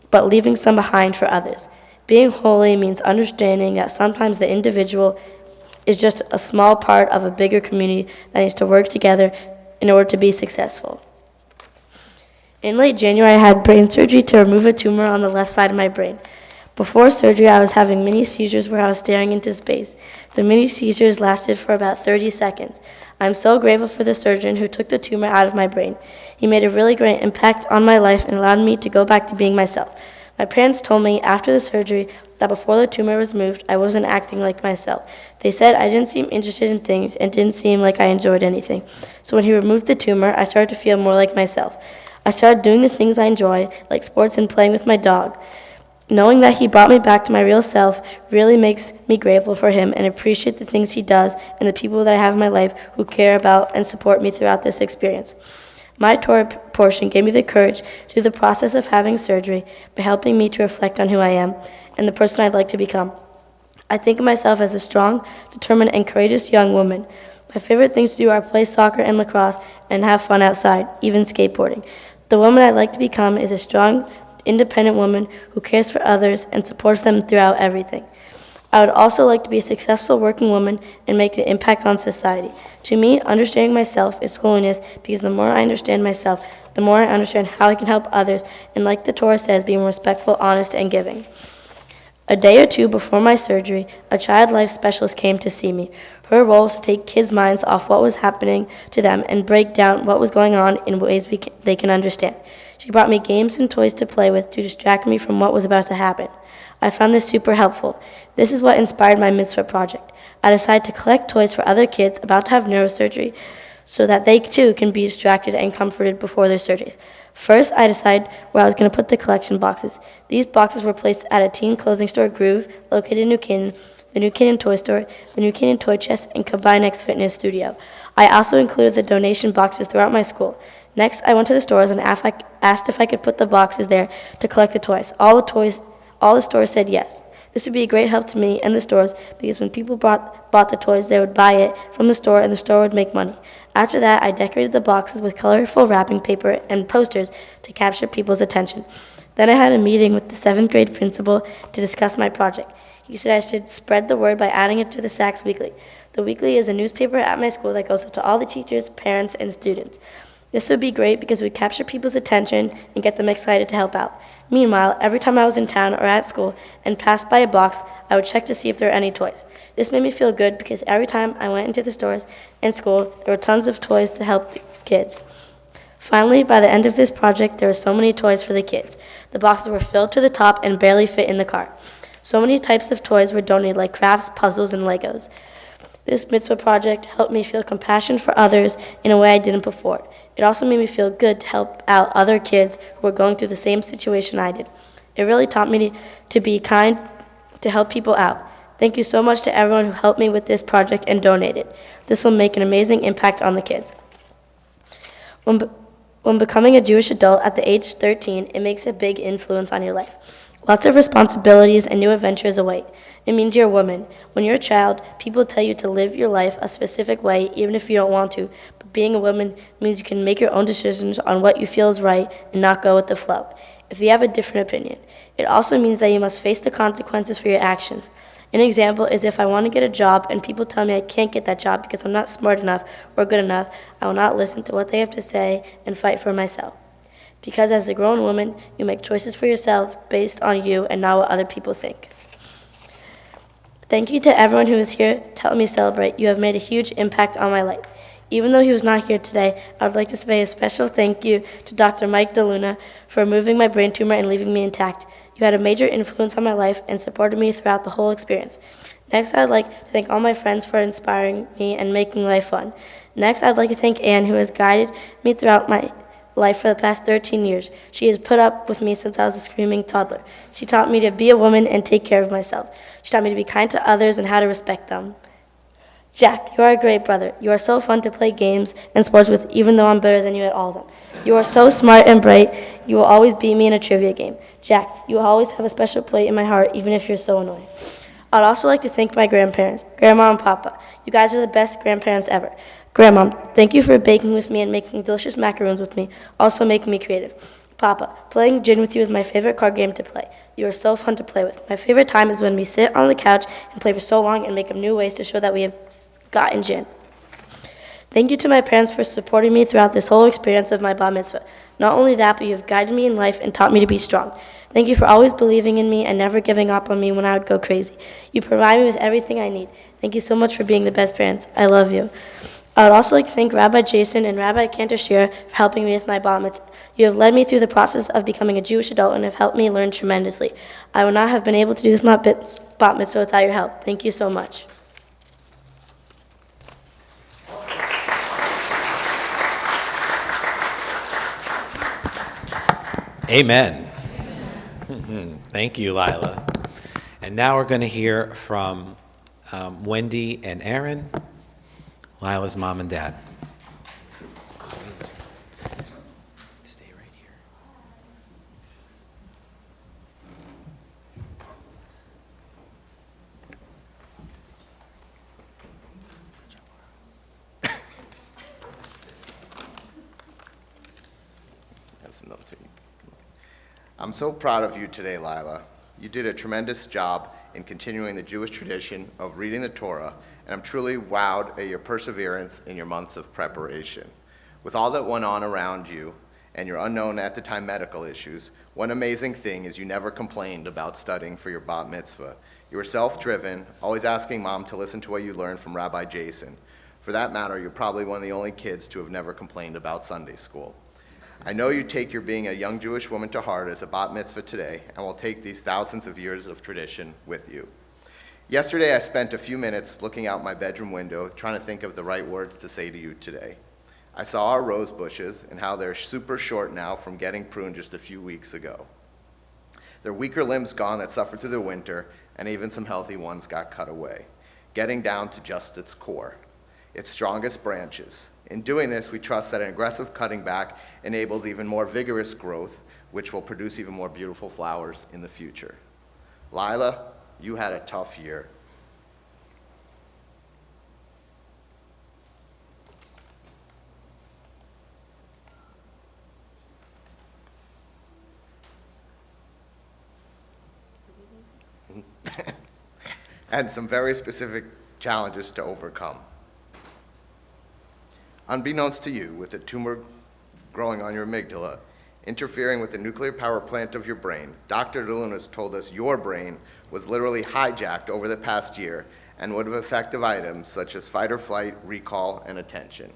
but leaving some behind for others. Being holy means understanding that sometimes the individual is just a small part of a bigger community that needs to work together in order to be successful. In late January, I had brain surgery to remove a tumor on the left side of my brain. Before surgery, I was having mini seizures where I was staring into space. The mini seizures lasted for about 30 seconds. I'm so grateful for the surgeon who took the tumor out of my brain. He made a really great impact on my life and allowed me to go back to being myself. My parents told me after the surgery that before the tumor was removed, I wasn't acting like myself. They said I didn't seem interested in things and didn't seem like I enjoyed anything. So when he removed the tumor, I started to feel more like myself. I started doing the things I enjoy, like sports and playing with my dog. Knowing that he brought me back to my real self really makes me grateful for him and appreciate the things he does and the people that I have in my life who care about and support me throughout this experience. My Torah portion gave me the courage through the process of having surgery by helping me to reflect on who I am and the person I'd like to become. I think of myself as a strong, determined, and courageous young woman. My favorite things to do are play soccer and lacrosse and have fun outside, even skateboarding. The woman I'd like to become is a strong, independent woman who cares for others and supports them throughout everything. I would also like to be a successful working woman and make an impact on society. To me, understanding myself is holiness because the more I understand myself, the more I understand how I can help others, and like the Torah says, being respectful, honest, and giving. A day or two before my surgery, a child life specialist came to see me. Her role was to take kids' minds off what was happening to them and break down what was going on in ways they can understand. She brought me games and toys to play with to distract me from what was about to happen. I found this super helpful. This is what inspired my Mitzvah project. I decided to collect toys for other kids about to have neurosurgery so that they too can be distracted and comforted before their surgeries. First, I decided where I was going to put the collection boxes. These boxes were placed at a teen clothing store, Groove, located in New Canaan, the New Canaan Toy Store, the New Canaan Toy Chest, and Combine X Fitness Studio. I also included the donation boxes throughout my school. Next, I went to the stores and asked if I could put the boxes there to collect the toys. All the stores said yes. This would be a great help to me and the stores because when people bought the toys, they would buy it from the store and the store would make money. After that, I decorated the boxes with colorful wrapping paper and posters to capture people's attention. Then I had a meeting with the 7th grade principal to discuss my project. He said I should spread the word by adding it to the Saks Weekly. The Weekly is a newspaper at my school that goes out to all the teachers, parents, and students. This would be great because it would capture people's attention and get them excited to help out. Meanwhile, every time I was in town or at school and passed by a box, I would check to see if there were any toys. This made me feel good because every time I went into the stores and school, there were tons of toys to help the kids. Finally, by the end of this project, there were so many toys for the kids. The boxes were filled to the top and barely fit in the car. So many types of toys were donated like crafts, puzzles, and Legos. This Mitzvah project helped me feel compassion for others in a way I didn't before. It also made me feel good to help out other kids who were going through the same situation I did. It really taught me to be kind, to help people out. Thank you so much to everyone who helped me with this project and donated. This will make an amazing impact on the kids. When becoming a Jewish adult at the age 13, it makes a big influence on your life. Lots of responsibilities and new adventures await. It means you're a woman. When you're a child, people tell you to live your life a specific way even if you don't want to. But being a woman means you can make your own decisions on what you feel is right and not go with the flow if you have a different opinion. It also means that you must face the consequences for your actions. An example is if I want to get a job and people tell me I can't get that job because I'm not smart enough or good enough, I will not listen to what they have to say and fight for myself. because as a grown woman, you make choices for yourself based on you and not what other people think. Thank you to everyone who is here to help me celebrate. You have made a huge impact on my life. Even though he was not here today, I would like to say a special thank you to Dr. Mike DeLuna for removing my brain tumor and leaving me intact. You had a major influence on my life and supported me throughout the whole experience. Next, I'd like to thank all my friends for inspiring me and making life fun. Next, I'd like to thank Anne, who has guided me throughout my life for the past 13 years. She has put up with me since I was a screaming toddler. She taught me to be a woman and take care of myself. She taught me to be kind to others and how to respect them. Jack, you are a great brother. You are so fun to play games and sports with, even though I'm better than you at all of them. You are so smart and bright. You will always beat me in a trivia game. Jack, you will always have a special place in my heart, even if you're so annoying. I'd also like to thank my grandparents, Grandma and Papa. You guys are the best grandparents ever. Grandma, thank you for baking with me and making delicious macaroons with me, also making me creative. Papa, playing gin with you is my favorite card game to play. You are so fun to play with. My favorite time is when we sit on the couch and play for so long and make up new ways to show that we have gotten gin. Thank you to my parents for supporting me throughout this whole experience of my bar mitzvah. Not only that, but you have guided me in life and taught me to be strong. Thank you for always believing in me and never giving up on me when I would go crazy. You provide me with everything I need. Thank you so much for being the best parents. I love you. I would also like to thank Rabbi Jason and Rabbi Cantor Shira for helping me with my bar mitzvah. You have led me through the process of becoming a Jewish adult and have helped me learn tremendously. I would not have been able to do this bar mitzvah without your help. Thank you so much. Amen. Thank you, Lila. And now we're going to hear from Wendy and Aaron, Lila's mom and dad. Stay right here. That's another thing. I'm so proud of you today, Lila. You did a tremendous job in continuing the Jewish tradition of reading the Torah, and I'm truly wowed at your perseverance in your months of preparation. With all that went on around you and your unknown at the time medical issues, one amazing thing is you never complained about studying for your bat mitzvah. You were self-driven, always asking mom to listen to what you learned from Rabbi Jason. For that matter, you're probably one of the only kids to have never complained about Sunday school. I know you take your being a young Jewish woman to heart as a bat mitzvah today, and will take these thousands of years of tradition with you. Yesterday, I spent a few minutes looking out my bedroom window, trying to think of the right words to say to you today. I saw our rose bushes and how they're super short now from getting pruned just a few weeks ago. Their weaker limbs gone that suffered through the winter, and even some healthy ones got cut away, getting down to just its core, its strongest branches. In doing this, we trust that an aggressive cutting back enables even more vigorous growth, which will produce even more beautiful flowers in the future. Lila, you had a tough year. And some very specific challenges to overcome. Unbeknownst to you, with a tumor growing on your amygdala, interfering with the nuclear power plant of your brain, Dr. DeLunas told us your brain was literally hijacked over the past year and would have affected items such as fight or flight, recall, and attention.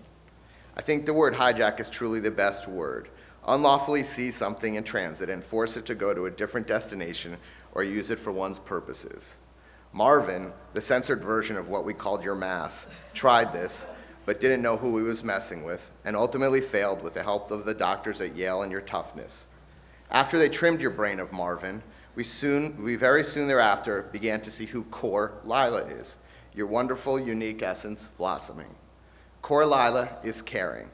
I think the word hijack is truly the best word. Unlawfully seize something in transit and force it to go to a different destination or use it for one's purposes. Marvin, the censored version of what we called your mass, tried this, but didn't know who he was messing with, and ultimately failed with the help of the doctors at Yale and your toughness. After they trimmed your brain of Marvin, we very soon thereafter began to see who Core Lila is, your wonderful, unique essence blossoming. Core Lila is caring,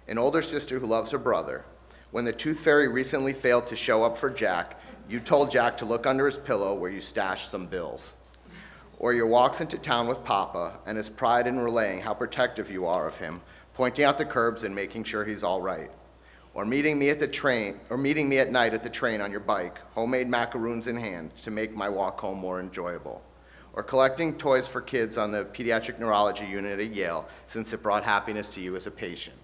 an older sister who loves her brother. When the tooth fairy recently failed to show up for Jack, you told Jack to look under his pillow where you stashed some bills. Or your walks into town with Papa and his pride in relaying how protective you are of him, pointing out the curbs and making sure he's all right. Or meeting me at night at the train on your bike, homemade macaroons in hand to make my walk home more enjoyable. Or collecting toys for kids on the pediatric neurology unit at Yale, since it brought happiness to you as a patient.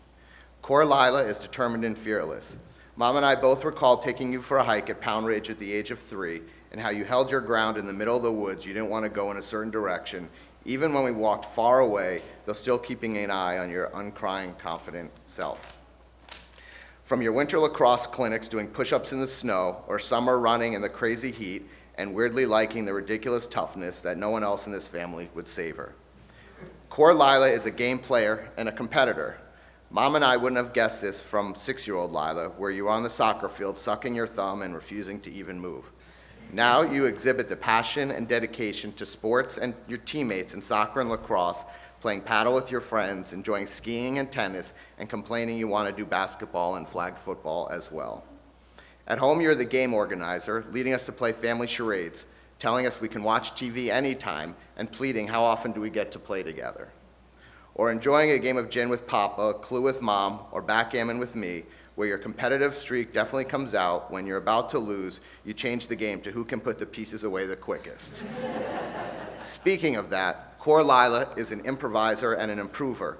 Core Lila is determined and fearless. Mom and I both recall taking you for a hike at Pound Ridge at the age of 3, and how you held your ground in the middle of the woods. You didn't want to go in a certain direction, even when we walked far away, though still keeping an eye on your uncrying, confident self. From your winter lacrosse clinics doing push-ups in the snow, or summer running in the crazy heat, and weirdly liking the ridiculous toughness that no one else in this family would savor. Core Lila is a game player and a competitor. Mom and I wouldn't have guessed this from 6-year-old Lila, where you were on the soccer field sucking your thumb and refusing to even move. Now you exhibit the passion and dedication to sports and your teammates in soccer and lacrosse, playing paddle with your friends, enjoying skiing and tennis, and complaining you want to do basketball and flag football as well. At home, you're the game organizer, leading us to play family charades, telling us we can watch TV anytime, and pleading how often do we get to play together. Or enjoying a game of gin with Papa, Clue with Mom, or backgammon with me, where your competitive streak definitely comes out. When you're about to lose, you change the game to who can put the pieces away the quickest. Speaking of that, Core Lila is an improviser and an improver.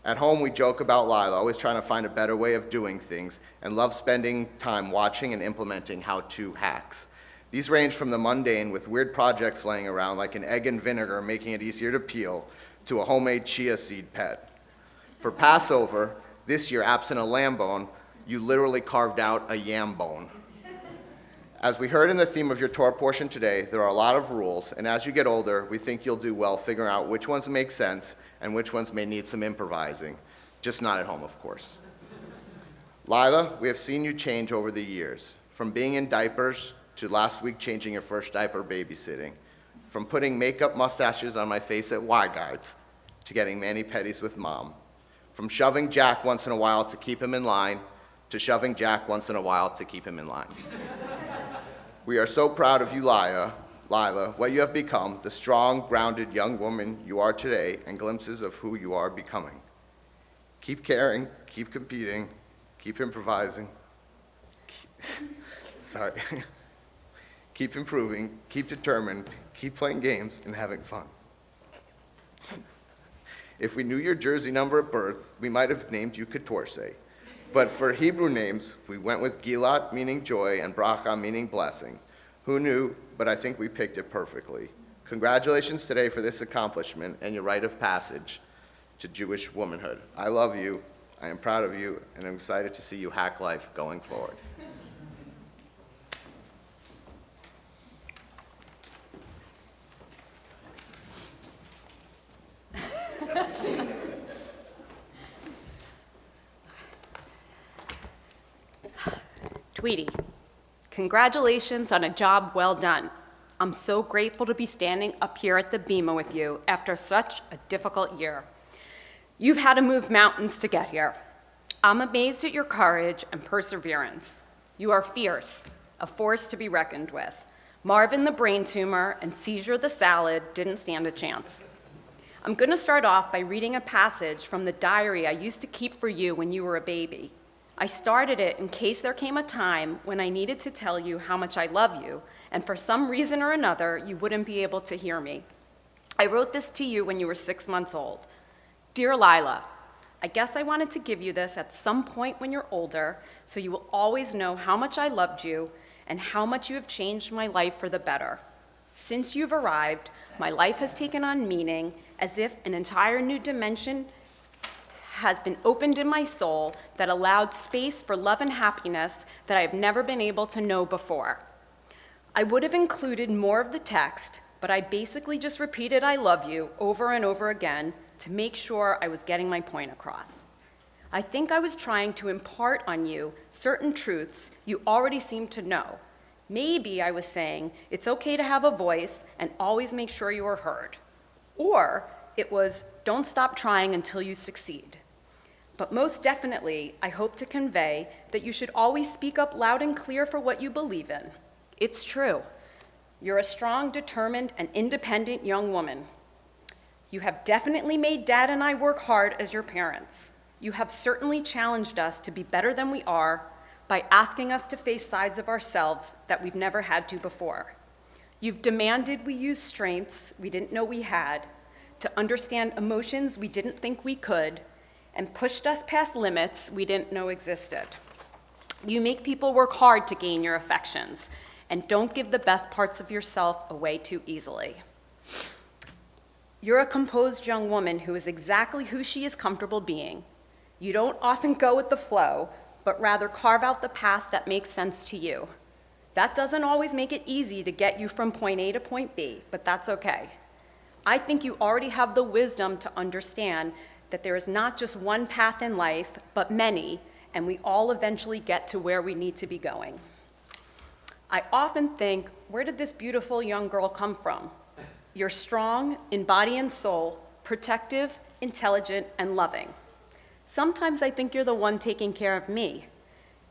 At home, we joke about Lila, always trying to find a better way of doing things, and love spending time watching and implementing how-to hacks. These range from the mundane, with weird projects laying around like an egg and vinegar making it easier to peel, to a homemade chia seed pet. For Passover, this year, absent a lamb bone, you literally carved out a yam bone. As we heard in the theme of your Torah portion today, there are a lot of rules, and as you get older, we think you'll do well figuring out which ones make sense and which ones may need some improvising. Just not at home, of course. Lila, we have seen you change over the years, from being in diapers to last week changing your first diaper babysitting, from putting makeup mustaches on my face at Y-Guides to getting mani-pedis with Mom, from shoving Jack once in a while to keep him in line to shoving Jack once in a while to keep him in line. We are so proud of you, Lila, what you have become, the strong, grounded young woman you are today, and glimpses of who you are becoming. Keep caring, keep competing, keep improvising. Keep improving, keep determined, keep playing games and having fun. If we knew your jersey number at birth, we might have named you Ketorse. But for Hebrew names, we went with Gilat, meaning joy, and Bracha, meaning blessing. Who knew? But I think we picked it perfectly. Congratulations today for this accomplishment and your rite of passage to Jewish womanhood. I love you, I am proud of you, and I'm excited to see you hack life going forward. Tweety, congratulations on a job well done. I'm so grateful to be standing up here at the Bema with you after such a difficult year. You've had to move mountains to get here. I'm amazed at your courage and perseverance. You are fierce, a force to be reckoned with. Marvin the brain tumor and Seizure the salad didn't stand a chance. I'm going to start off by reading a passage from the diary I used to keep for you when you were a baby. I started it in case there came a time when I needed to tell you how much I love you, and for some reason or another, you wouldn't be able to hear me. I wrote this to you when you were 6 months old. Dear Lila, I guess I wanted to give you this at some point when you're older, so you will always know how much I loved you and how much you have changed my life for the better. Since you've arrived, my life has taken on meaning, as if an entire new dimension has been opened in my soul that allowed space for love and happiness that I have never been able to know before. I would have included more of the text, but I basically just repeated I love you over and over again to make sure I was getting my point across. I think I was trying to impart on you certain truths you already seem to know. Maybe I was saying it's okay to have a voice and always make sure you are heard. Or it was don't stop trying until you succeed. But most definitely, I hope to convey that you should always speak up loud and clear for what you believe in. It's true. You're a strong, determined, and independent young woman. You have definitely made Dad and I work hard as your parents. You have certainly challenged us to be better than we are by asking us to face sides of ourselves that we've never had to before. You've demanded we use strengths we didn't know we had, to understand emotions we didn't think we could, and pushed us past limits we didn't know existed. You make people work hard to gain your affections, and don't give the best parts of yourself away too easily. You're a composed young woman who is exactly who she is comfortable being. You don't often go with the flow, but rather carve out the path that makes sense to you. That doesn't always make it easy to get you from point A to point B, but that's okay. I think you already have the wisdom to understand that there is not just one path in life, but many, and we all eventually get to where we need to be going. I often think, where did this beautiful young girl come from? You're strong in body and soul, protective, intelligent, and loving. Sometimes I think you're the one taking care of me,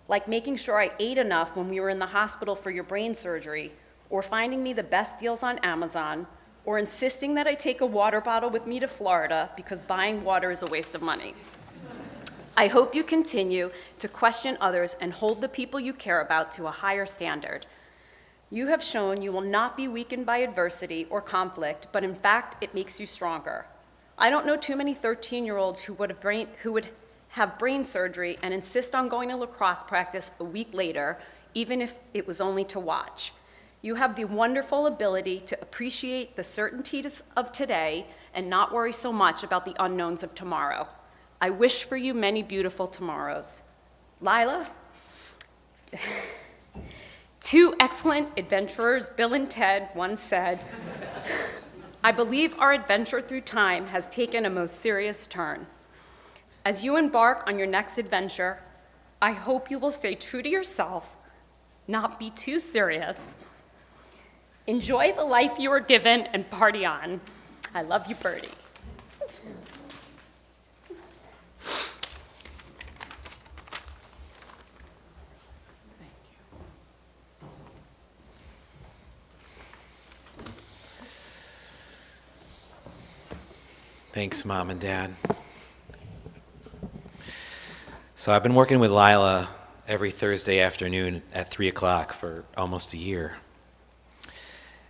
like making sure I ate enough when we were in the hospital for your brain surgery, or finding me the best deals on Amazon, or insisting that I take a water bottle with me to Florida because buying water is a waste of money. I hope you continue to question others and hold the people you care about to a higher standard. You have shown you will not be weakened by adversity or conflict, but in fact, it makes you stronger. I don't know too many 13-year-olds who would have brain surgery and insist on going to lacrosse practice a week later, even if it was only to watch. You have the wonderful ability to appreciate the certainties of today and not worry so much about the unknowns of tomorrow. I wish for you many beautiful tomorrows. Lila? Two excellent adventurers, Bill and Ted, once said, I believe our adventure through time has taken a most serious turn. As you embark on your next adventure, I hope you will stay true to yourself, not be too serious. Enjoy the life you were given and party on. I love you, Birdie. Thanks, Mom and Dad. So I've been working with Lila every Thursday afternoon at 3 o'clock for almost a year.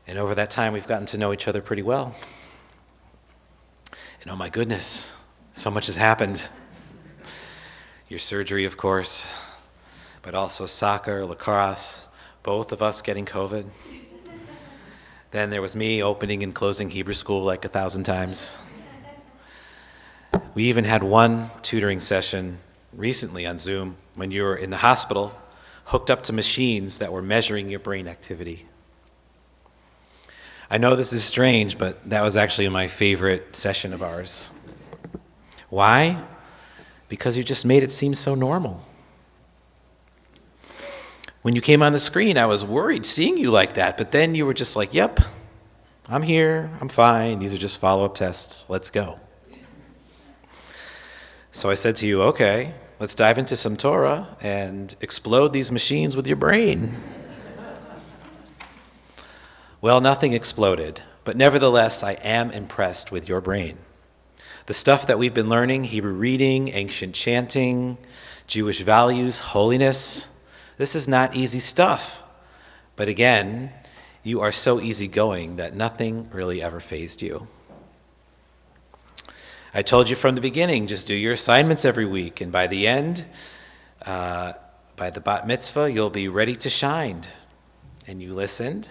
And over that time, we've gotten to know each other pretty well. And oh my goodness, so much has happened. Your surgery, of course, but also soccer, lacrosse, both of us getting COVID. Then there was me opening and closing Hebrew school like 1,000 times. We even had one tutoring session recently on Zoom when you were in the hospital, hooked up to machines that were measuring your brain activity. I know this is strange, but that was actually my favorite session of ours. Why? Because you just made it seem so normal. When you came on the screen, I was worried seeing you like that, but then you were just like, yep, I'm here, I'm fine, these are just follow-up tests, let's go. So I said to you, okay, let's dive into some Torah and explode these machines with your brain. Well, nothing exploded, but nevertheless, I am impressed with your brain. The stuff that we've been learning, Hebrew reading, ancient chanting, Jewish values, holiness, this is not easy stuff. But again, you are so easygoing that nothing really ever fazed you. I told you from the beginning, just do your assignments every week, and by the end, by the bat mitzvah, you'll be ready to shine. And you listened,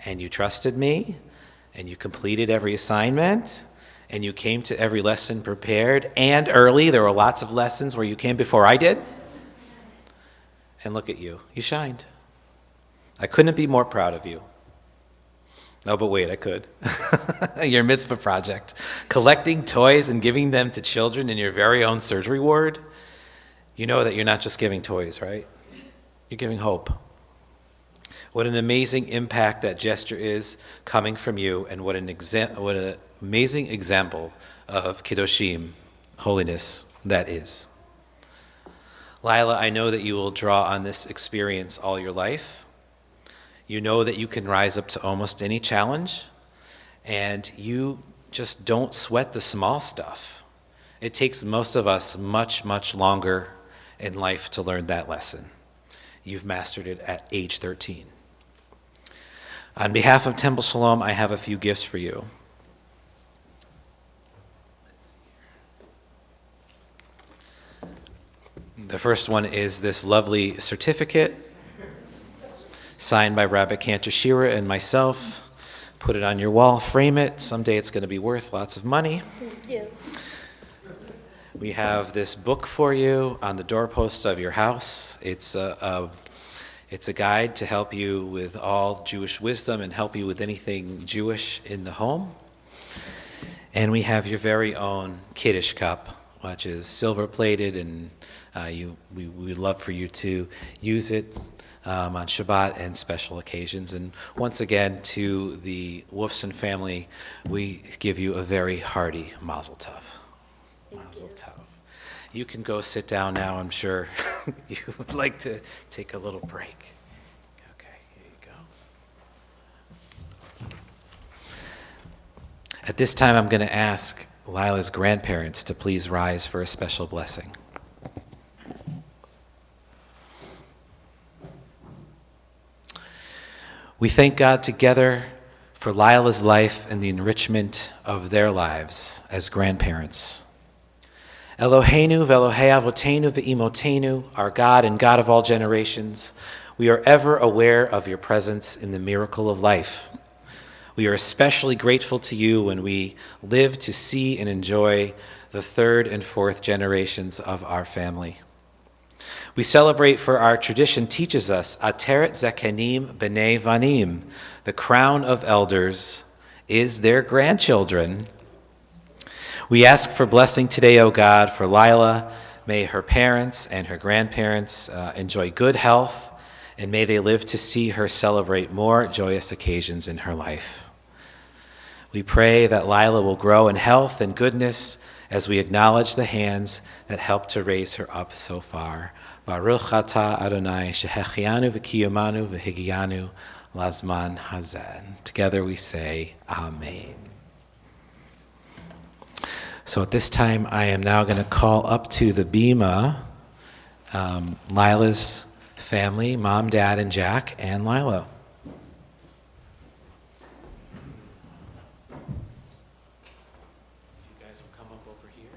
and you trusted me, and you completed every assignment, and you came to every lesson prepared and early. There were lots of lessons where you came before I did. And look at you, you shined. I couldn't be more proud of you. No, but wait, I could. Your mitzvah project, collecting toys and giving them to children in your very own surgery ward. You know that you're not just giving toys, right? You're giving hope. What an amazing impact that gesture is coming from you, and what an amazing example of Kiddushim, holiness, that is. Lila, I know that you will draw on this experience all your life. You know that you can rise up to almost any challenge, and you just don't sweat the small stuff. It takes most of us much, much longer in life to learn that lesson. You've mastered it at age 13. On behalf of Temple Shalom, I have a few gifts for you. The first one is this lovely certificate signed by Rabbi Cantor Shira and myself. Put it on your wall, frame it. Someday it's going to be worth lots of money. Thank you. We have this book for you on the doorposts of your house. It's a guide to help you with all Jewish wisdom and help you with anything Jewish in the home. And we have your very own Kiddush cup, which is silver-plated, and we would love for you to use it on Shabbat and special occasions. And once again, to the Wolfson family, we give you a very hearty mazel tov. Mazel tov. You can go sit down now. I'm sure you would like to take a little break. Okay, here you go. At this time, I'm going to ask Lila's grandparents to please rise for a special blessing. We thank God together for Lila's life and the enrichment of their lives as grandparents. Eloheinu ve'Elohei avotenu ve'imotenu, our God and God of all generations, we are ever aware of your presence in the miracle of life. We are especially grateful to you when we live to see and enjoy the third and fourth generations of our family. We celebrate, for our tradition teaches us, Ateret Zekenim B'nei Vanim, the crown of elders is their grandchildren. We ask for blessing today, O God, for Lila. May her parents and her grandparents enjoy good health, and may they live to see her celebrate more joyous occasions in her life. We pray that Lila will grow in health and goodness as we acknowledge the hands that helped to raise her up so far. Baruch atah Adonai shehechianu v'kiyamanu v'higiyanu lazman hazeh. Together we say, Amen. So at this time, I am now going to call up to the bima Lila's family, Mom, Dad, and Jack, and Lila. If you guys will come up over here.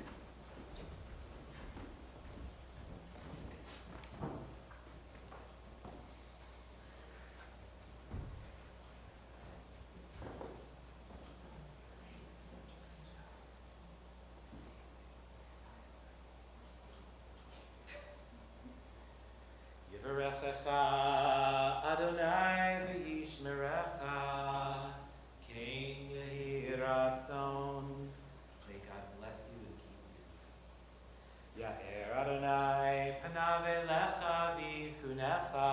Yivarechecha Adonai v'yishmerecha Kein yehi ratzon. May God bless you and keep you. Ya'er Adonai panav elecha v'yichunecha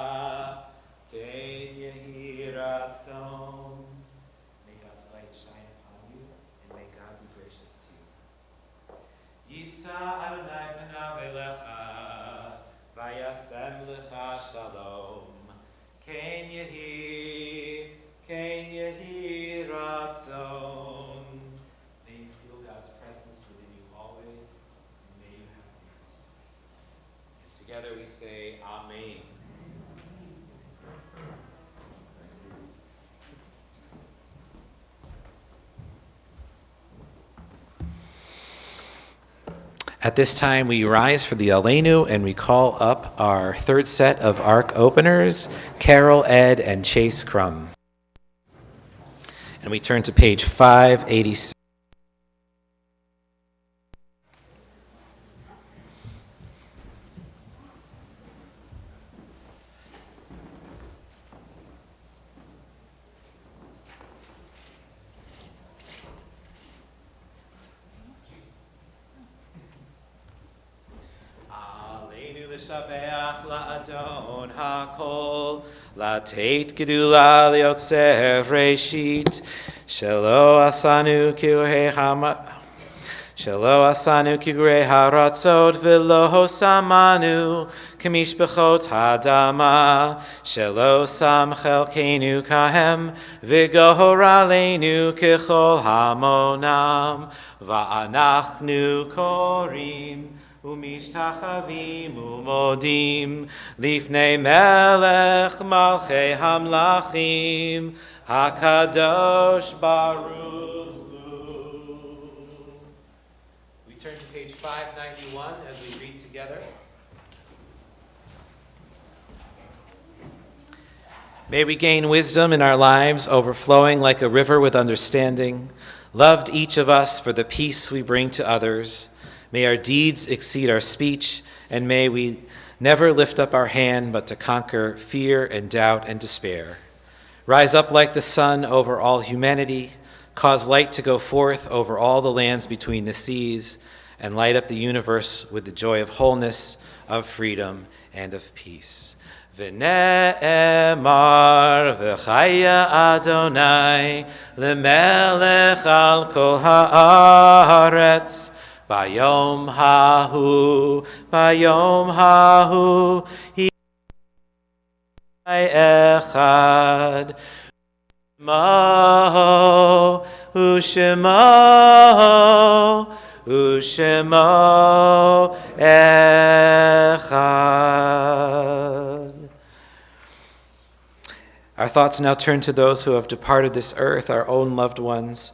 Kein yehi ratzon. May God's light shine upon you, and may God be gracious to you. Yisa Adonai panav elecha Vayasem lecha shalom, Ken yehi ratzon. May you feel God's presence within you always, and may you have peace. And together we say, Amen. At this time, we rise for the Aleinu, and we call up our third set of Ark openers, Carol, Ed, and Chase Crum. And we turn to page 586. Shabeach la'adon ha'kol, la'teit gedula liotzer reshit, shelo asanu kigurei haratzot v'lo samanu, k'mishbechot hadama, shelo sam chelkeinu kahem, v'gohor aleinu k'chol hamonam, va'anachnu korim, Umishtachavim umodim lifnei melech malchei hamlachim hakadosh baruch hu. We turn to page 591 as we read together. May we gain wisdom in our lives, overflowing like a river with understanding, loved each of us for the peace we bring to others. May our deeds exceed our speech, and may we never lift up our hand but to conquer fear and doubt and despair. Rise up like the sun over all humanity, cause light to go forth over all the lands between the seas, and light up the universe with the joy of wholeness, of freedom, and of peace. V'ne'emar v'chaya Adonai l'melech al kol haaretz bayom hahu echad Ushemo echad. Our thoughts now turn to those who have departed this earth, our own loved ones,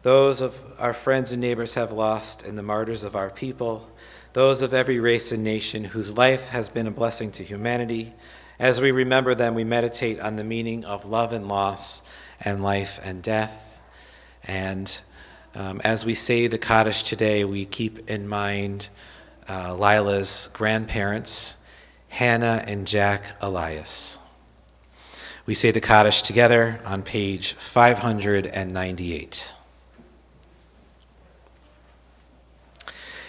those of our friends and neighbors have lost, and the martyrs of our people, those of every race and nation whose life has been a blessing to humanity. As we remember them, we meditate on the meaning of love and loss and life and death. And as we say the Kaddish today, we keep in mind Lila's grandparents, Hannah and Jack Elias. We say the Kaddish together on page 598.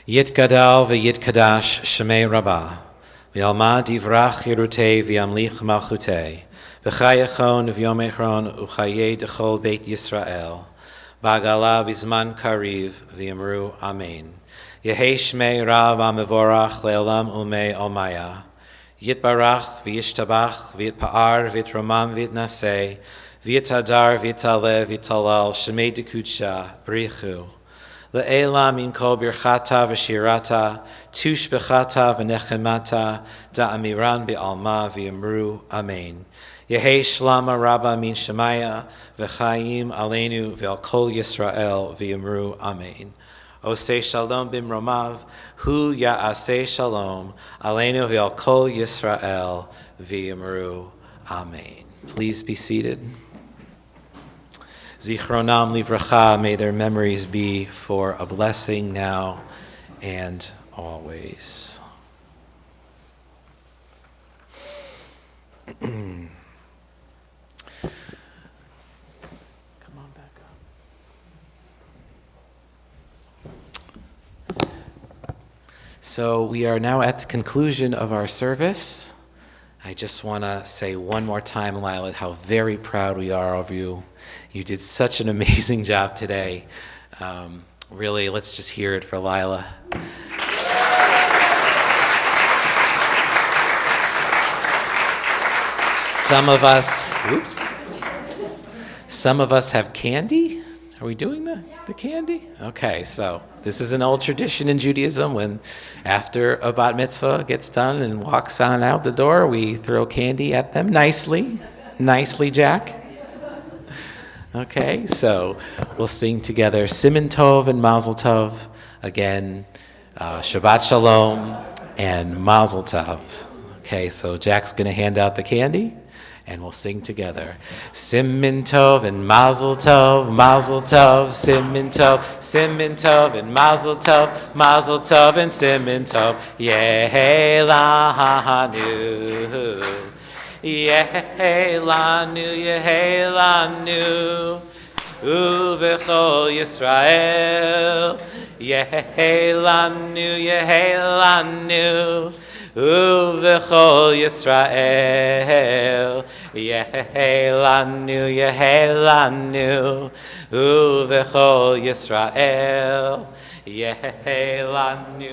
Yitgadal v'yitkadash shemei rabbah, v'yalma divrach yirutei v'yamlich malchutei, v'chayachon v'yom echron uchayei dechol beit Yisrael, Bagala v'zman kariv v'yamru amen. Yehei shmei Rab ha'mevorach le'olam umei omaya. Yitbarach v'yishtabach v'yitpa'ar v'yitromam v'yitnaseh v'yitadar v'yitaleh v'yitalal shemei dekudsha brichu. Le'ela min kol birchata v'shirata tush bechata v'nechemata da'amiran be'alma v'yamru amen. Yehei shlama rabba min shemaya v'chaim aleinu v'al kol Yisrael v'yamru amen. Oseh shalom bimromav hu ya'aseh shalom aleinu v'al kol Yisrael v'yamru amen. Please be seated. Zichronam livracha, may their memories be for a blessing now and always. Come on back up. So we are now at the conclusion of our service. I just want to say one more time, Lila, how very proud we are of you. You did such an amazing job today. Really, let's just hear it for Lila. Some of us have candy. Are we doing the candy? Okay, so this is an old tradition in Judaism. When after a bat mitzvah gets done and walks on out the door, we throw candy at them nicely, Jack. Okay, so we'll sing together Siman Tov and Mazel Tov. Again, Shabbat Shalom and Mazel Tov. Okay, so Jack's going to hand out the candy, and we'll sing together. Siman Tov and Mazel Tov, Mazel Tov, Siman Tov and Mazel Tov and Siman Tov. Yehelanu. Yehelanu, uvechol Yisrael. Yehelanu, uvechol Yisrael. Yehelanu, uvechol Yisrael. Yehelanu,